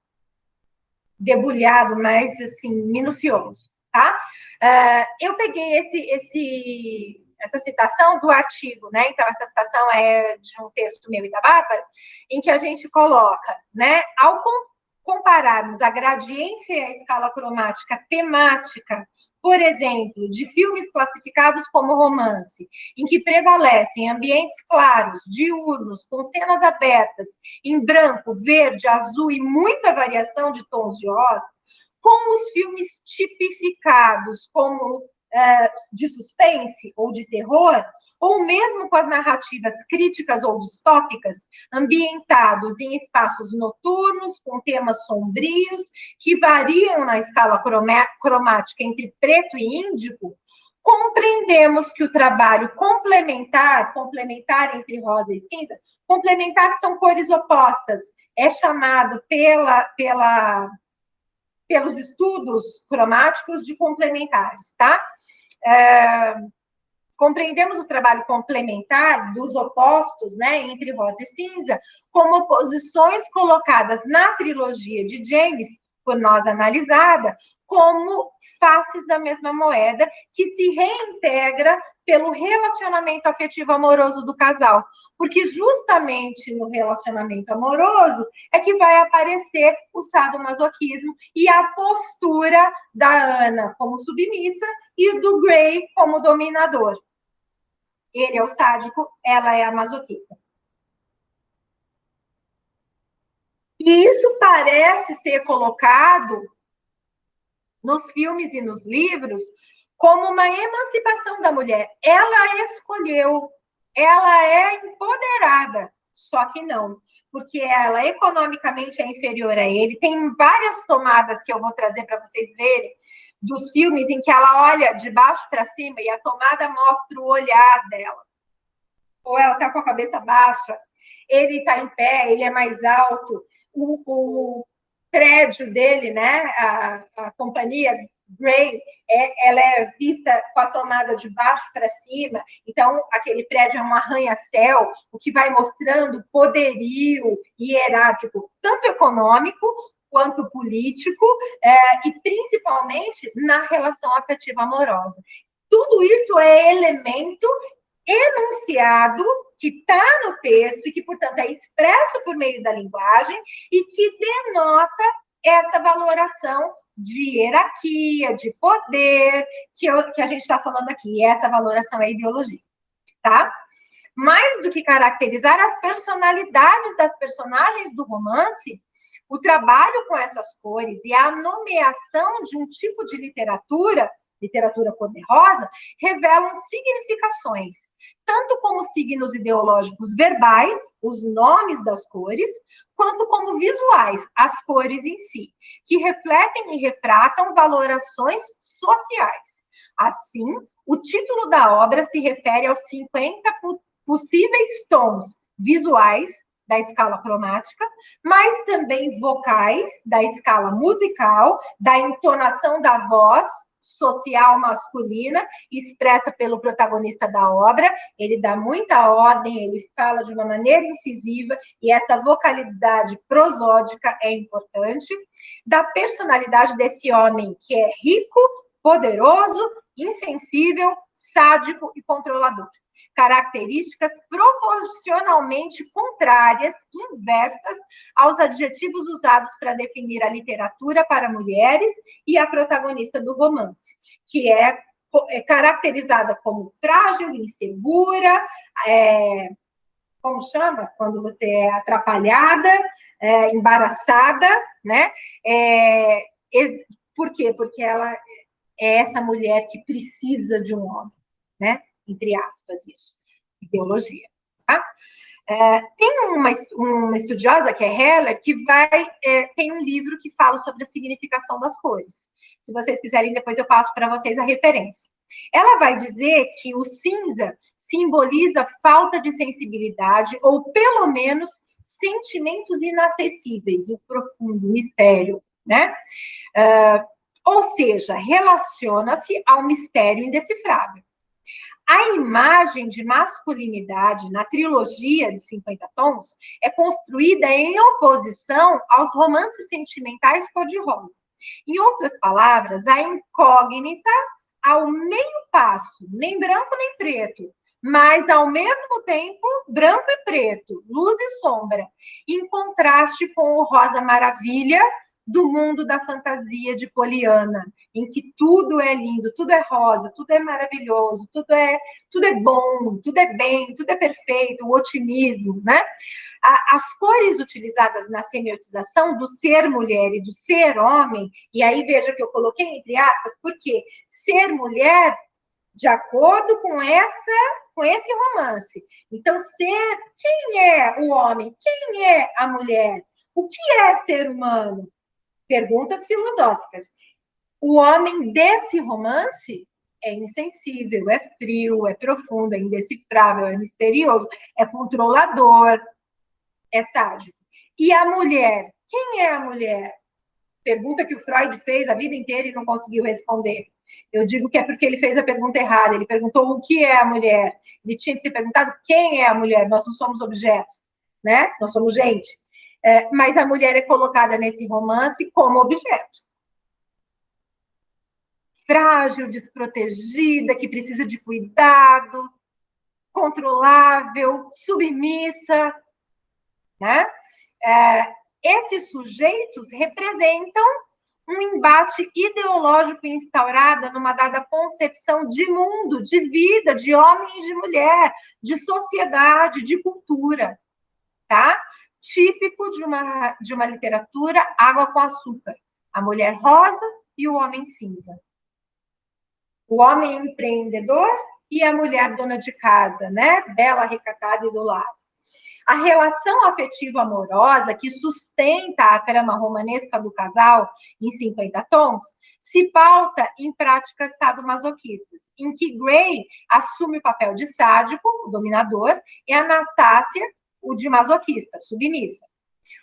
Debulhado, mais assim, minucioso, tá? Eu peguei essa citação do artigo, né? Então, essa citação é de um texto meu e da Bárbara, em que a gente coloca, né? Ao compararmos a gradiência e a escala cromática temática, por exemplo, de filmes classificados como romance, em que prevalecem ambientes claros, diurnos, com cenas abertas, em branco, verde, azul e muita variação de tons de rosa, com os filmes tipificados como de suspense ou de terror, ou mesmo com as narrativas críticas ou distópicas, ambientados em espaços noturnos, com temas sombrios, que variam na escala cromática entre preto e índico, compreendemos que o trabalho complementar entre rosa e cinza, complementar são cores opostas, é chamado pelos estudos cromáticos de complementares, tá? Compreendemos o trabalho complementar dos opostos, né, entre rosa e cinza, como posições colocadas na trilogia de James, por nós analisada, como faces da mesma moeda, que se reintegra pelo relacionamento afetivo amoroso do casal. Porque justamente no relacionamento amoroso é que vai aparecer o sadomasoquismo e a postura da Ana como submissa e do Gray como dominador. Ele é o sádico, ela é a masoquista. E isso parece ser colocado nos filmes e nos livros como uma emancipação da mulher. Ela escolheu, ela é empoderada, só que não, porque ela economicamente é inferior a ele. Tem várias tomadas que eu vou trazer para vocês verem dos filmes em que ela olha de baixo para cima e a tomada mostra o olhar dela. Ou ela está com a cabeça baixa, ele está em pé, ele é mais alto, o prédio dele, né, a companhia Gray, ela é vista com a tomada de baixo para cima, então aquele prédio é um arranha-céu, o que vai mostrando poderio hierárquico, tanto econômico quanto político, e principalmente na relação afetiva amorosa. Tudo isso é elemento enunciado que está no texto e que, portanto, é expresso por meio da linguagem e que denota essa valoração de hierarquia, de poder, que a gente está falando aqui. E essa valoração é ideologia, tá? Mais do que caracterizar as personalidades das personagens do romance, o trabalho com essas cores e a nomeação de um tipo de literatura cor-de-rosa, revelam significações, tanto como signos ideológicos verbais, os nomes das cores, quanto como visuais, as cores em si, que refletem e retratam valorações sociais. Assim, o título da obra se refere aos 50 possíveis tons visuais da escala cromática, mas também vocais da escala musical, da entonação da voz social masculina, expressa pelo protagonista da obra. Ele dá muita ordem, ele fala de uma maneira incisiva, e essa vocalidade prosódica é importante. Da personalidade desse homem, que é rico, poderoso, insensível, sádico e controlador. Características proporcionalmente contrárias, inversas aos adjetivos usados para definir a literatura para mulheres e a protagonista do romance, que é caracterizada como frágil, insegura, como chama? Quando você é atrapalhada, embaraçada, né? Por quê? Porque ela é essa mulher que precisa de um homem, né? Entre aspas, isso. Ideologia. Tá? Tem uma estudiosa, que é Heller, que tem um livro que fala sobre a significação das cores. Se vocês quiserem, depois eu passo para vocês a referência. Ela vai dizer que o cinza simboliza falta de sensibilidade, ou pelo menos sentimentos inacessíveis, o profundo, o mistério, né? Ou seja, relaciona-se ao mistério indecifrável. A imagem de masculinidade na trilogia de 50 Tons é construída em oposição aos romances sentimentais cor-de-rosa. Em outras palavras, a incógnita ao meio passo, nem branco nem preto, mas ao mesmo tempo branco e preto, luz e sombra, em contraste com o rosa maravilha do mundo da fantasia de Poliana, em que tudo é lindo, tudo é rosa, tudo é maravilhoso, tudo é bom, tudo é bem, tudo é perfeito, o otimismo, né? As cores utilizadas na semiotização do ser mulher e do ser homem, e aí veja que eu coloquei entre aspas, porque ser mulher, de acordo com esse romance. Então, quem é o homem? Quem é a mulher? O que é ser humano? Perguntas filosóficas. O homem desse romance é insensível, é frio, é profundo, é indecifrável, é misterioso, é controlador, é sádico. E a mulher? Quem é a mulher? Pergunta que o Freud fez a vida inteira e não conseguiu responder. Eu digo que é porque ele fez a pergunta errada. Ele perguntou o que é a mulher. Ele tinha que ter perguntado quem é a mulher. Nós não somos objetos, né? Nós somos gente. Mas a mulher é colocada nesse romance como objeto. Frágil, desprotegida, que precisa de cuidado, controlável, submissa, né? Esses sujeitos representam um embate ideológico instaurado numa dada concepção de mundo, de vida, de homem e de mulher, de sociedade, de cultura, tá? Típico de uma literatura água com açúcar. A mulher rosa e o homem cinza. O homem empreendedor e a mulher dona de casa, né? Bela, recatada e do lado. A relação afetiva amorosa que sustenta a trama romanesca do casal em 50 tons se pauta em práticas sadomasoquistas, em que Gray assume o papel de sádico, o dominador, e Anastácia, o de masoquista, submissa.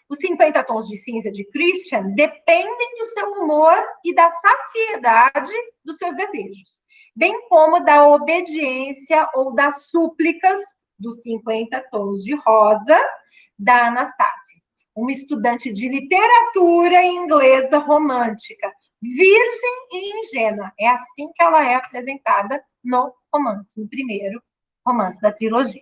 Os 50 tons de cinza de Christian dependem do seu humor e da saciedade dos seus desejos, bem como da obediência ou das súplicas dos 50 tons de rosa da Anastácia, uma estudante de literatura inglesa romântica, virgem e ingênua. É assim que ela é apresentada no romance, no primeiro romance da trilogia.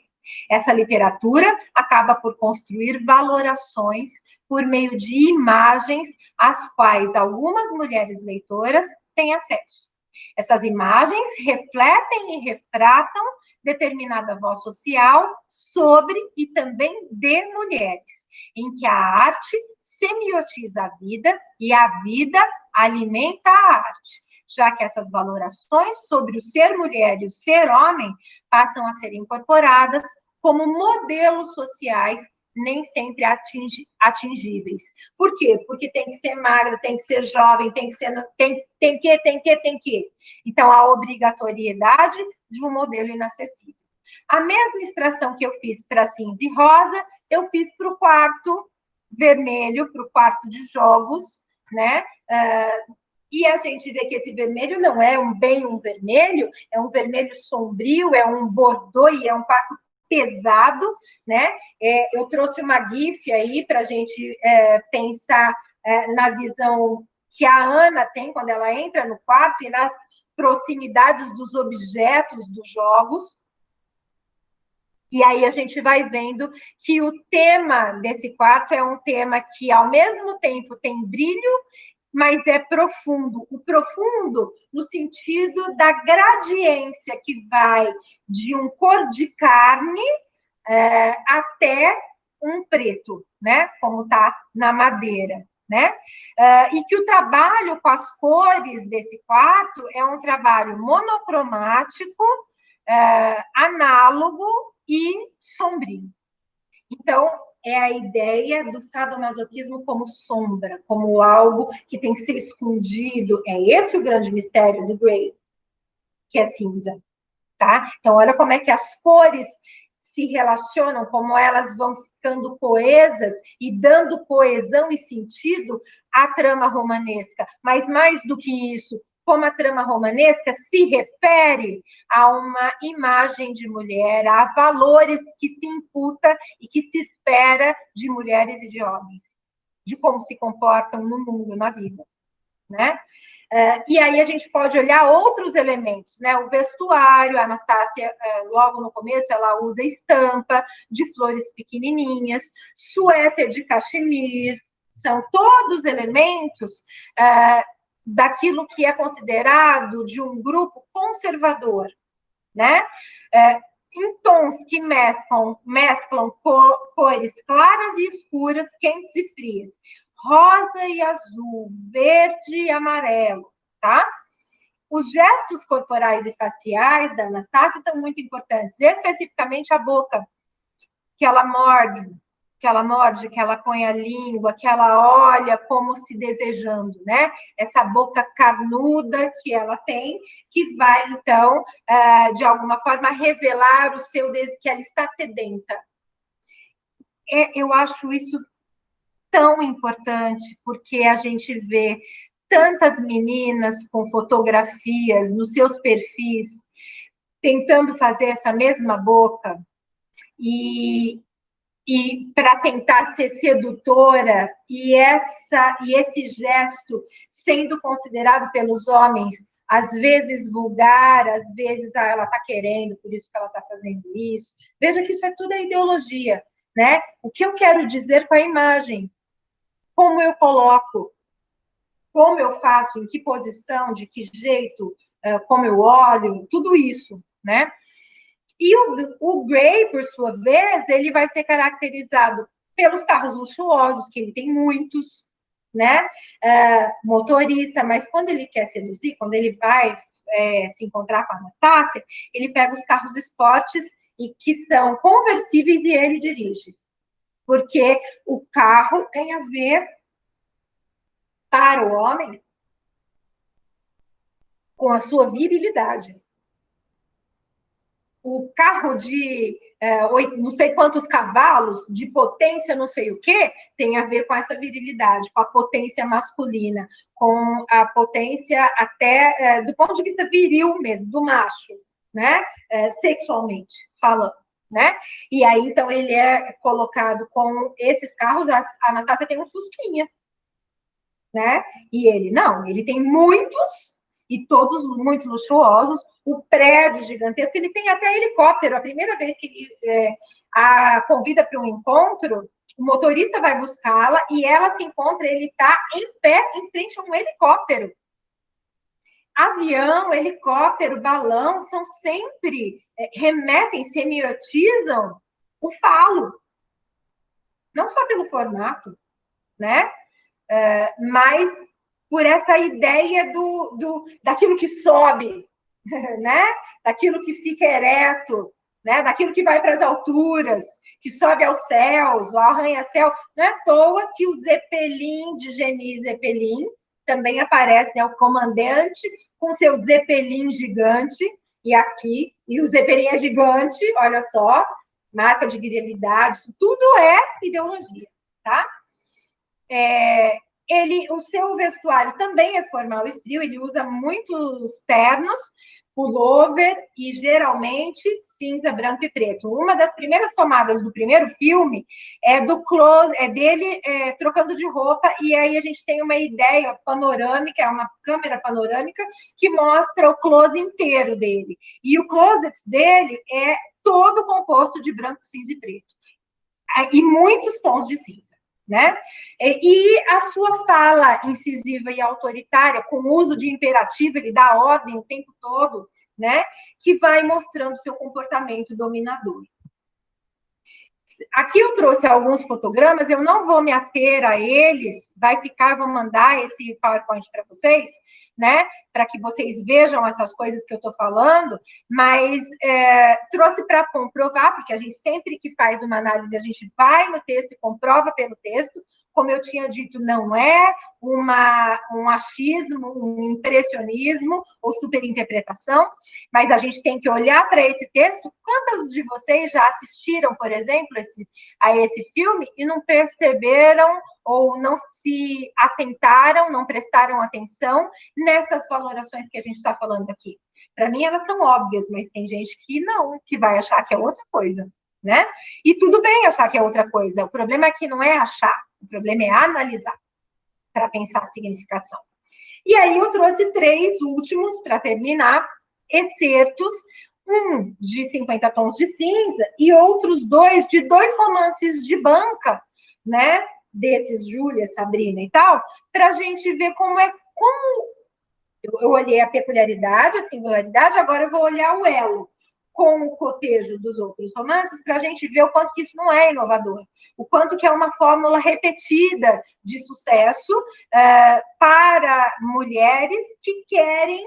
Essa literatura acaba por construir valorações por meio de imagens às quais algumas mulheres leitoras têm acesso. Essas imagens refletem e retratam determinada voz social sobre e também de mulheres, em que a arte semiotiza a vida e a vida alimenta a arte, já que essas valorações sobre o ser mulher e o ser homem passam a ser incorporadas como modelos sociais nem sempre atingíveis. Por quê? Porque tem que ser magra, tem que ser jovem, tem que. Então, a obrigatoriedade de um modelo inacessível. A mesma extração que eu fiz para cinza e rosa, eu fiz para o quarto vermelho, para o quarto de jogos, né? E a gente vê que esse vermelho não é bem um vermelho, é um vermelho sombrio, é um bordô e é um quarto pesado, né? Eu trouxe uma GIF aí para a gente pensar na visão que a Ana tem quando ela entra no quarto e nas proximidades dos objetos dos jogos. E aí a gente vai vendo que o tema desse quarto é um tema que, ao mesmo tempo, tem brilho, mas é profundo. O profundo no sentido da gradiência que vai de um cor de carne até um preto, né? Como está na madeira, né? E que o trabalho com as cores desse quarto é um trabalho monocromático, análogo e sombrio. Então, é a ideia do sadomasoquismo como sombra, como algo que tem que ser escondido. É esse o grande mistério do Gray, que é cinza, tá? Então, olha como é que as cores se relacionam, como elas vão ficando coesas e dando coesão e sentido à trama romanesca. Mas, mais do que isso, como a trama romanesca se refere a uma imagem de mulher, a valores que se imputa e que se espera de mulheres e de homens, de como se comportam no mundo, na vida, né? E aí a gente pode olhar outros elementos, né? O vestuário, a Anastácia, logo no começo, ela usa estampa de flores pequenininhas, suéter de cachemir, são todos elementos daquilo que é considerado de um grupo conservador, né? Em tons que mesclam cores claras e escuras, quentes e frias, rosa e azul, verde e amarelo, tá? Os gestos corporais e faciais da Anastácia são muito importantes, especificamente a boca, que ela morde, que ela põe a língua, que ela olha como se desejando, né? Essa boca carnuda que ela tem, que vai, então, de alguma forma, revelar o seu que ela está sedenta. Eu acho isso tão importante, porque a gente vê tantas meninas com fotografias nos seus perfis, tentando fazer essa mesma boca, e para tentar ser sedutora, e esse gesto sendo considerado pelos homens, às vezes vulgar, às vezes ela está querendo, por isso que ela está fazendo isso. Veja que isso é tudo a ideologia, né? O que eu quero dizer com a imagem? Como eu coloco, como eu faço, em que posição, de que jeito, como eu olho, tudo isso, né? E o Gray, por sua vez, ele vai ser caracterizado pelos carros luxuosos, que ele tem muitos, né? Motorista, mas quando ele quer seduzir, quando ele vai se encontrar com a Anastácia, ele pega os carros esportes e que são conversíveis e ele dirige. Porque o carro tem a ver, para o homem, com a sua virilidade. O carro de não sei quantos cavalos, de potência não sei o quê, tem a ver com essa virilidade, com a potência masculina, com a potência até do ponto de vista viril mesmo, do macho, né? Sexualmente falando, né? E aí, então, ele é colocado com esses carros, a Anastácia tem um Fusquinha, né? E ele não, ele tem muitos, e todos muito luxuosos, o prédio gigantesco, ele tem até helicóptero. A primeira vez que ele a convida para um encontro, o motorista vai buscá-la e ela se encontra, ele está em pé em frente a um helicóptero. Avião, helicóptero, balão, são sempre, remetem, semiotizam o falo. Não só pelo formato, né? Mas por essa ideia daquilo que sobe, né? Daquilo que fica ereto, né? Daquilo que vai para as alturas, que sobe aos céus, o arranha-céu. Não é à toa que o Zeppelin de Geni Zeppelin também aparece, né? O comandante com seu Zeppelin gigante, e o Zeppelin é gigante, olha só, marca de virilidade, isso tudo é ideologia, tá? O seu vestuário também é formal e frio, ele usa muitos ternos, pullover e geralmente cinza, branco e preto. Uma das primeiras tomadas do primeiro filme é do close, é dele trocando de roupa, e aí a gente tem uma ideia panorâmica, é uma câmera panorâmica que mostra o close inteiro dele. E o closet dele é todo composto de branco, cinza e preto. E muitos tons de cinza. Né? E a sua fala incisiva e autoritária, com o uso de imperativo, ele dá ordem o tempo todo, né? Que vai mostrando seu comportamento dominador. Aqui eu trouxe alguns fotogramas, eu não vou me ater a eles, vou mandar esse PowerPoint para vocês, né? Para que vocês vejam essas coisas que eu estou falando, mas trouxe para comprovar, porque a gente sempre que faz uma análise, a gente vai no texto e comprova pelo texto. Como eu tinha dito, não é um achismo, um impressionismo ou superinterpretação, mas a gente tem que olhar para esse texto. Quantos de vocês já assistiram, por exemplo, a esse filme e não perceberam ou não se atentaram, não prestaram atenção nessas valorações que a gente está falando aqui? Para mim, elas são óbvias, mas tem gente que não, que vai achar que é outra coisa, né? E tudo bem achar que é outra coisa. O problema aqui não é achar, o problema é analisar para pensar a significação. E aí eu trouxe 3 últimos para terminar, excertos, um de 50 tons de cinza e outros 2 de 2 romances de banca, né? Desses Júlia, Sabrina e tal, para a gente ver como eu olhei a peculiaridade, a singularidade, agora eu vou olhar o elo com o cotejo dos outros romances, para a gente ver o quanto que isso não é inovador, o quanto que é uma fórmula repetida de sucesso para mulheres que querem...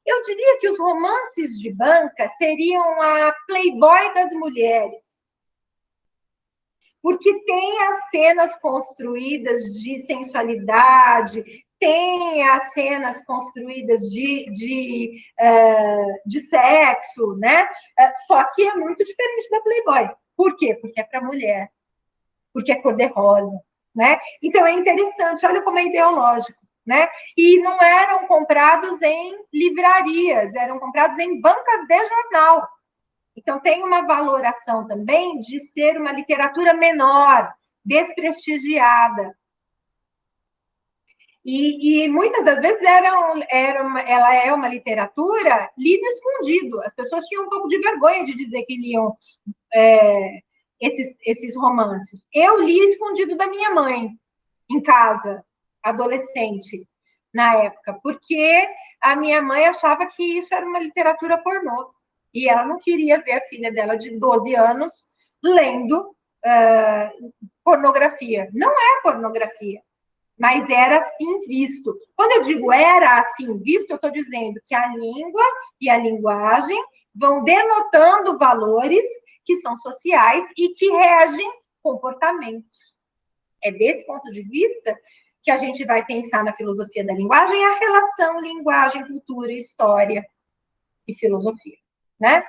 eu diria que os romances de banca seriam a Playboy das mulheres, porque tem as cenas construídas de sensualidade, tem as cenas construídas de sexo, né? Só que é muito diferente da Playboy. Por quê? Porque é para mulher, porque é cor-de-rosa, né? Então é interessante, olha como é ideológico, né? E não eram comprados em livrarias, eram comprados em bancas de jornal. Então, tem uma valoração também de ser uma literatura menor, desprestigiada. E muitas das vezes ela é uma literatura lida escondido. As pessoas tinham um pouco de vergonha de dizer que liam esses romances. Eu li escondido da minha mãe, em casa, adolescente, na época, porque a minha mãe achava que isso era uma literatura pornô. E ela não queria ver a filha dela de 12 anos lendo pornografia. Não é pornografia, mas era assim visto. Quando eu digo era assim visto, eu estou dizendo que a língua e a linguagem vão denotando valores que são sociais e que regem comportamentos. É desse ponto de vista que a gente vai pensar na filosofia da linguagem, a relação linguagem, cultura, história e filosofia. Né?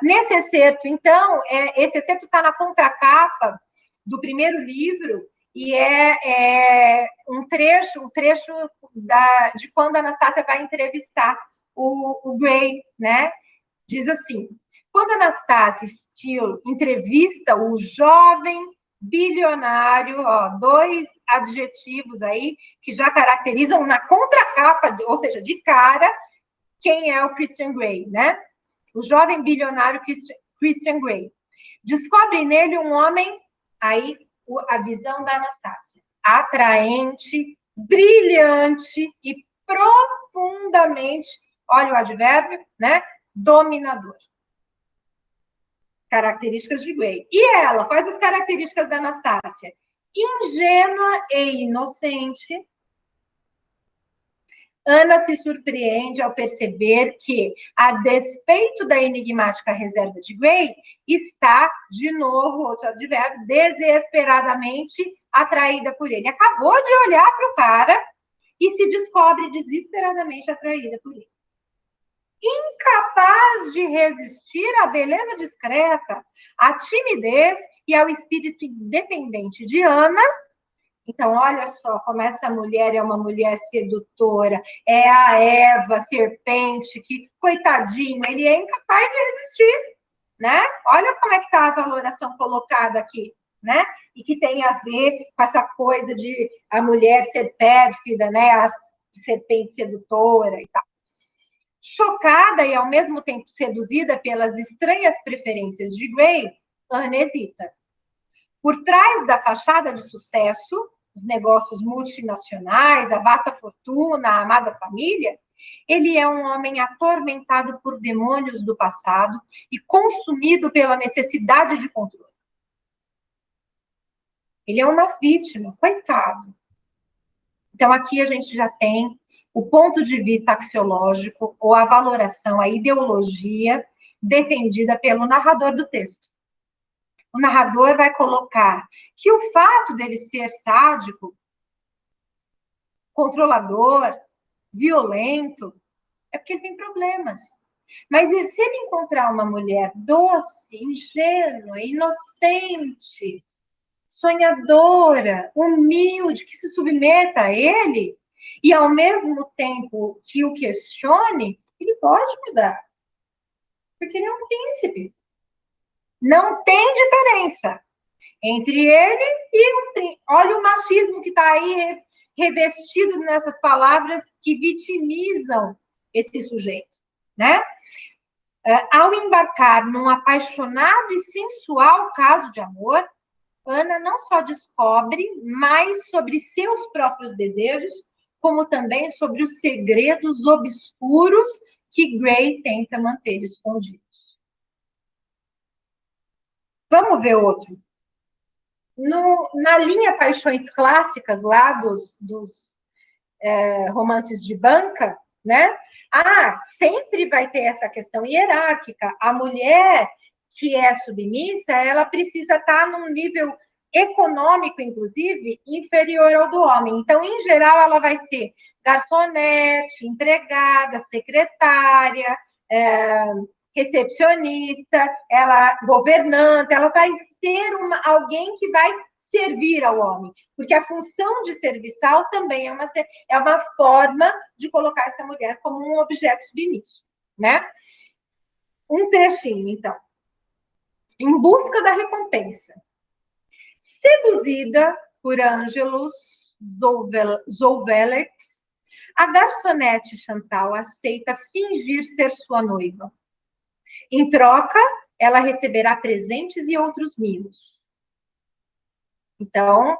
Nesse excerto, então, esse excerto está na contracapa do primeiro livro, e é um trecho de quando a Anastácia vai entrevistar o Gray, né? Diz assim: quando Anastácia Steele entrevista o jovem bilionário, dois adjetivos aí que já caracterizam na contracapa, ou seja, de cara, quem é o Christian Grey, né? O jovem bilionário Christian Grey. Descobre nele um homem, aí a visão da Anastácia, atraente, brilhante e profundamente, olha o advérbio, né? Dominador. Características de Grey. E ela, quais as características da Anastácia? Ingênua e inocente. Ana se surpreende ao perceber que, a despeito da enigmática reserva de Grey, está, de novo, outro advérbio, desesperadamente atraída por ele. Acabou de olhar para o cara e se descobre desesperadamente atraída por ele. Incapaz de resistir à beleza discreta, à timidez e ao espírito independente de Ana. Então, olha só como essa mulher é uma mulher sedutora, é a Eva, serpente, que, coitadinho, ele é incapaz de resistir, né? Olha como é que está a valoração colocada aqui, né? E que tem a ver com essa coisa de a mulher ser pérfida, né? A serpente sedutora e tal. Chocada e, ao mesmo tempo, seduzida pelas estranhas preferências de Grey, Ana hesita. Por trás da fachada de sucesso, os negócios multinacionais, a vasta fortuna, a amada família, ele é um homem atormentado por demônios do passado e consumido pela necessidade de controle. Ele é uma vítima, coitado. Então, aqui a gente já tem o ponto de vista axiológico, ou a valoração, a ideologia defendida pelo narrador do texto. O narrador vai colocar que o fato dele ser sádico, controlador, violento, é porque ele tem problemas. Mas se ele encontrar uma mulher doce, ingênua, inocente, sonhadora, humilde, que se submeta a ele, e ao mesmo tempo que o questione, ele pode mudar. Porque ele é um príncipe. Não tem diferença entre ele e o príncipe. Olha o machismo que está aí revestido nessas palavras que vitimizam esse sujeito, né? Ao embarcar num apaixonado e sensual caso de amor, Ana não só descobre mais sobre seus próprios desejos, como também sobre os segredos obscuros que Grey tenta manter escondidos. Vamos ver outro. Na linha Paixões Clássicas, lá dos romances de banca, né? Sempre vai ter essa questão hierárquica. A mulher que é submissa, ela precisa estar num nível econômico, inclusive, inferior ao do homem. Então, em geral, ela vai ser garçonete, empregada, secretária, recepcionista, ela governanta, ela vai ser alguém que vai servir ao homem, porque a função de serviçal também é uma forma de colocar essa mulher como um objeto submisso, né? Um trechinho, então. Em busca da recompensa. Seduzida por Ângelus Zouvelex, a garçonete Chantal aceita fingir ser sua noiva. Em troca, ela receberá presentes e outros mimos. Então,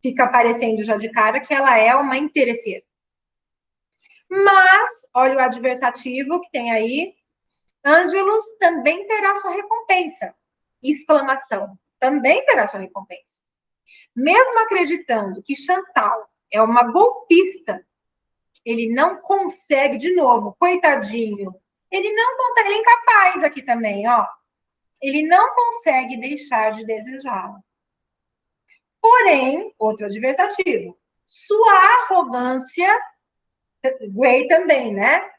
fica aparecendo já de cara que ela é uma interesseira. Mas, olha o adversativo que tem aí, Ângelus também terá sua recompensa. Exclamação. Também terá sua recompensa. Mesmo acreditando que Chantal é uma golpista, ele não consegue, de novo, coitadinho, ele não consegue, ele é incapaz aqui também, ó. Ele não consegue deixar de desejá-la. Porém, outro adversativo, sua arrogância, Gray também, né?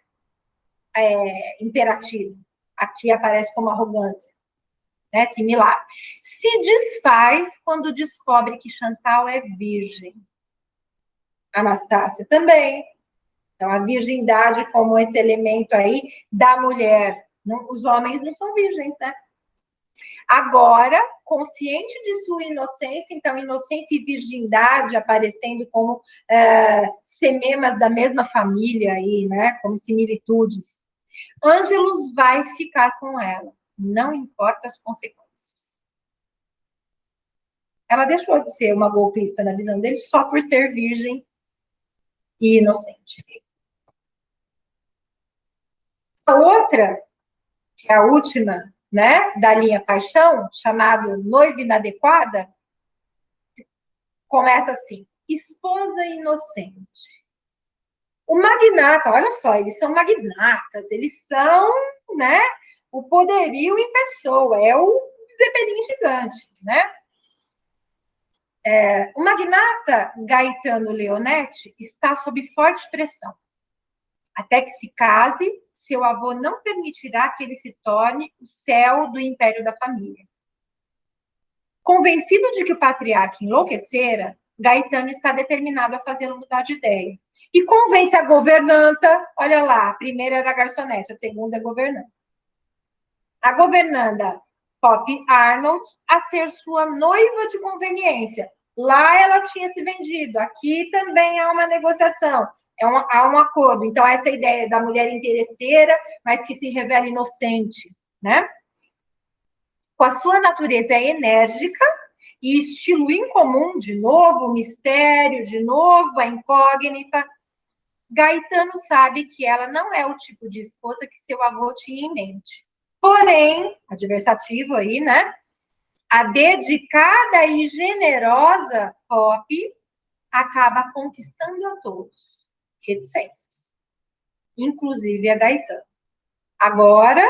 Imperativo. Aqui aparece como arrogância, né? Similar. Se desfaz quando descobre que Chantal é virgem. Anastácia também. Então, a virgindade como esse elemento aí da mulher. Os homens não são virgens, né? Agora, consciente de sua inocência, então, inocência e virgindade aparecendo como sememas da mesma família aí, né? Como similitudes. Ângelus vai ficar com ela, não importa as consequências. Ela deixou de ser uma golpista na visão dele só por ser virgem e inocente. A outra, que é a última, né, da linha paixão, chamado noiva inadequada, começa assim: esposa inocente. O magnata, olha só, eles são magnatas, eles são, né, o poderio em pessoa, é o Zeppelin gigante, né? O magnata Gaetano Leonetti está sob forte pressão. Até que se case, seu avô não permitirá que ele se torne o céu do império da família. Convencido de que o patriarca enlouquecera, Gaetano está determinado a fazê-lo mudar de ideia. E convence a governanta, olha lá, a primeira era a garçonete, a segunda é a governanta. A governanda Poppy Arnold a ser sua noiva de conveniência. Lá ela tinha se vendido, aqui também há uma negociação, há um acordo. Então, essa ideia da mulher interesseira, mas que se revela inocente, né? Com a sua natureza enérgica e estilo incomum, de novo, o mistério, de novo, a incógnita, Gaetano sabe que ela não é o tipo de esposa que seu avô tinha em mente. Porém, adversativo aí, né? A dedicada e generosa Poppy acaba conquistando a todos, reticências, inclusive a Gaetano. Agora,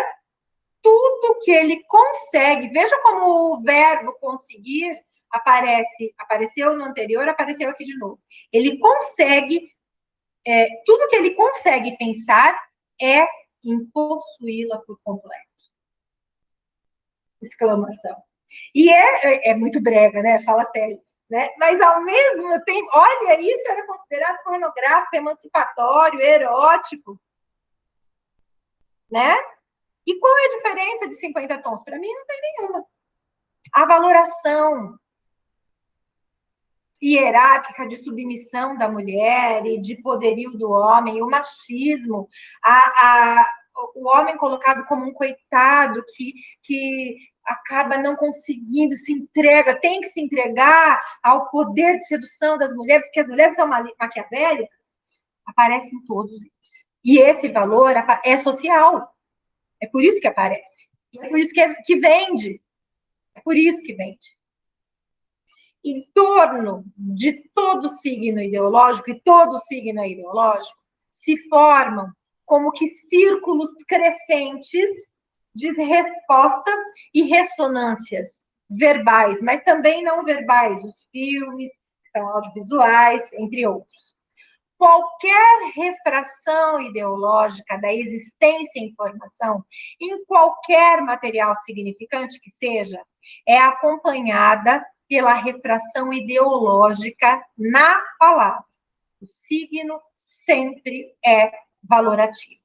tudo que ele consegue, veja como o verbo conseguir apareceu no anterior, apareceu aqui de novo. Ele consegue, tudo que ele consegue pensar é em possuí-la por completo. Exclamação. E é muito brega, né? Fala sério. Né? Mas, ao mesmo tempo, olha, isso era considerado pornográfico, emancipatório, erótico. Né? E qual é a diferença de 50 tons? Para mim, não tem nenhuma. A valoração hierárquica de submissão da mulher e de poderio do homem, o machismo, o homem colocado como um coitado que acaba não conseguindo, se entrega, tem que se entregar ao poder de sedução das mulheres, porque as mulheres são maquiavélicas, aparece em todos eles. E esse valor é social. É por isso que aparece. E é por isso que vende. É por isso que vende. Em torno de todo signo ideológico, e todo signo é ideológico, se formam como que círculos crescentes de respostas e ressonâncias verbais, mas também não verbais, os filmes, que são audiovisuais, entre outros. qualquer refração ideológica da existência em informação, em qualquer material significante que seja, é acompanhada pela refração ideológica na palavra. O signo sempre é valorativo,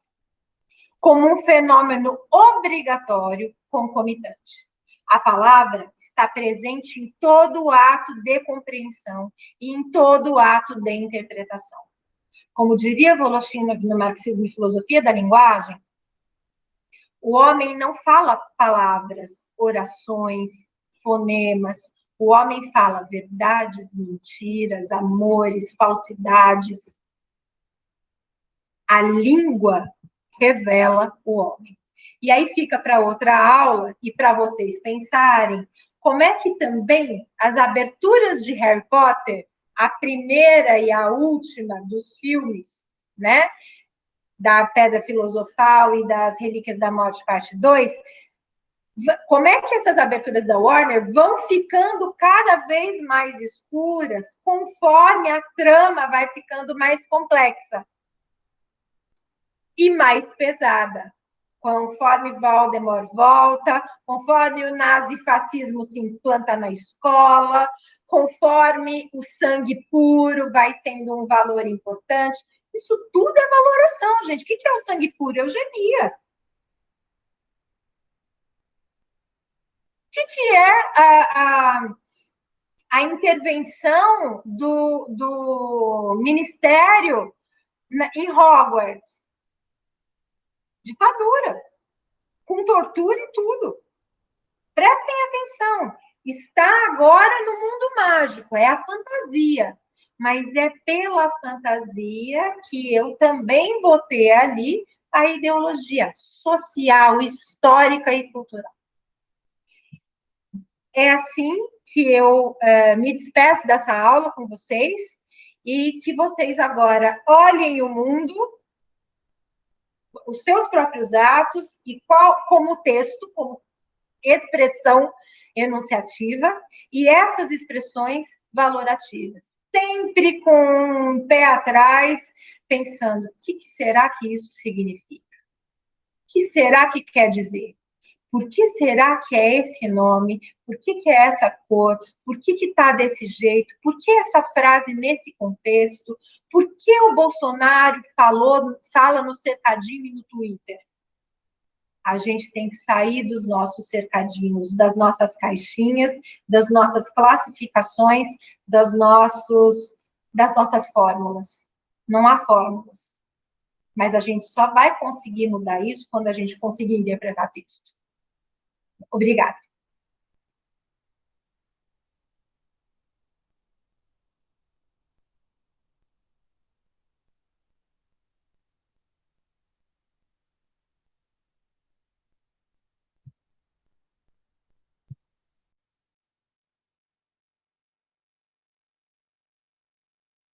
como um fenômeno obrigatório concomitante. A palavra está presente em todo o ato de compreensão e em todo o ato de interpretação. Como diria Voloshinov no Marxismo e Filosofia da Linguagem, o homem não fala palavras, orações, fonemas. O homem fala verdades, mentiras, amores, falsidades. A língua revela o homem. E aí fica para outra aula e para vocês pensarem como é que também as aberturas de Harry Potter, a primeira e a última dos filmes, né, da Pedra Filosofal e das Relíquias da Morte, parte 2, como é que essas aberturas da Warner vão ficando cada vez mais escuras conforme a trama vai ficando mais complexa e mais pesada. Conforme Voldemort volta, conforme o nazifascismo se implanta na escola, conforme o sangue puro vai sendo um valor importante. Isso tudo é valoração, gente. O que é o sangue puro? Eugenia. O que é a intervenção do Ministério em Hogwarts? Ditadura, com tortura e tudo. Prestem atenção. Está agora no mundo mágico, é a fantasia. Mas é pela fantasia que eu também botei ali a ideologia social, histórica e cultural. É assim que eu me despeço dessa aula com vocês e que vocês agora olhem o mundo, os seus próprios atos e como texto, como expressão enunciativa e essas expressões valorativas. Sempre com um pé atrás, pensando, o que será que isso significa? O que será que quer dizer? Por que será que é esse nome? Por que é essa cor? Por que está desse jeito? Por que essa frase nesse contexto? Por que o Bolsonaro fala no cercadinho e no Twitter? A gente tem que sair dos nossos cercadinhos, das nossas caixinhas, das nossas classificações, das nossas fórmulas. Não há fórmulas. Mas a gente só vai conseguir mudar isso quando a gente conseguir interpretar texto. Obrigada.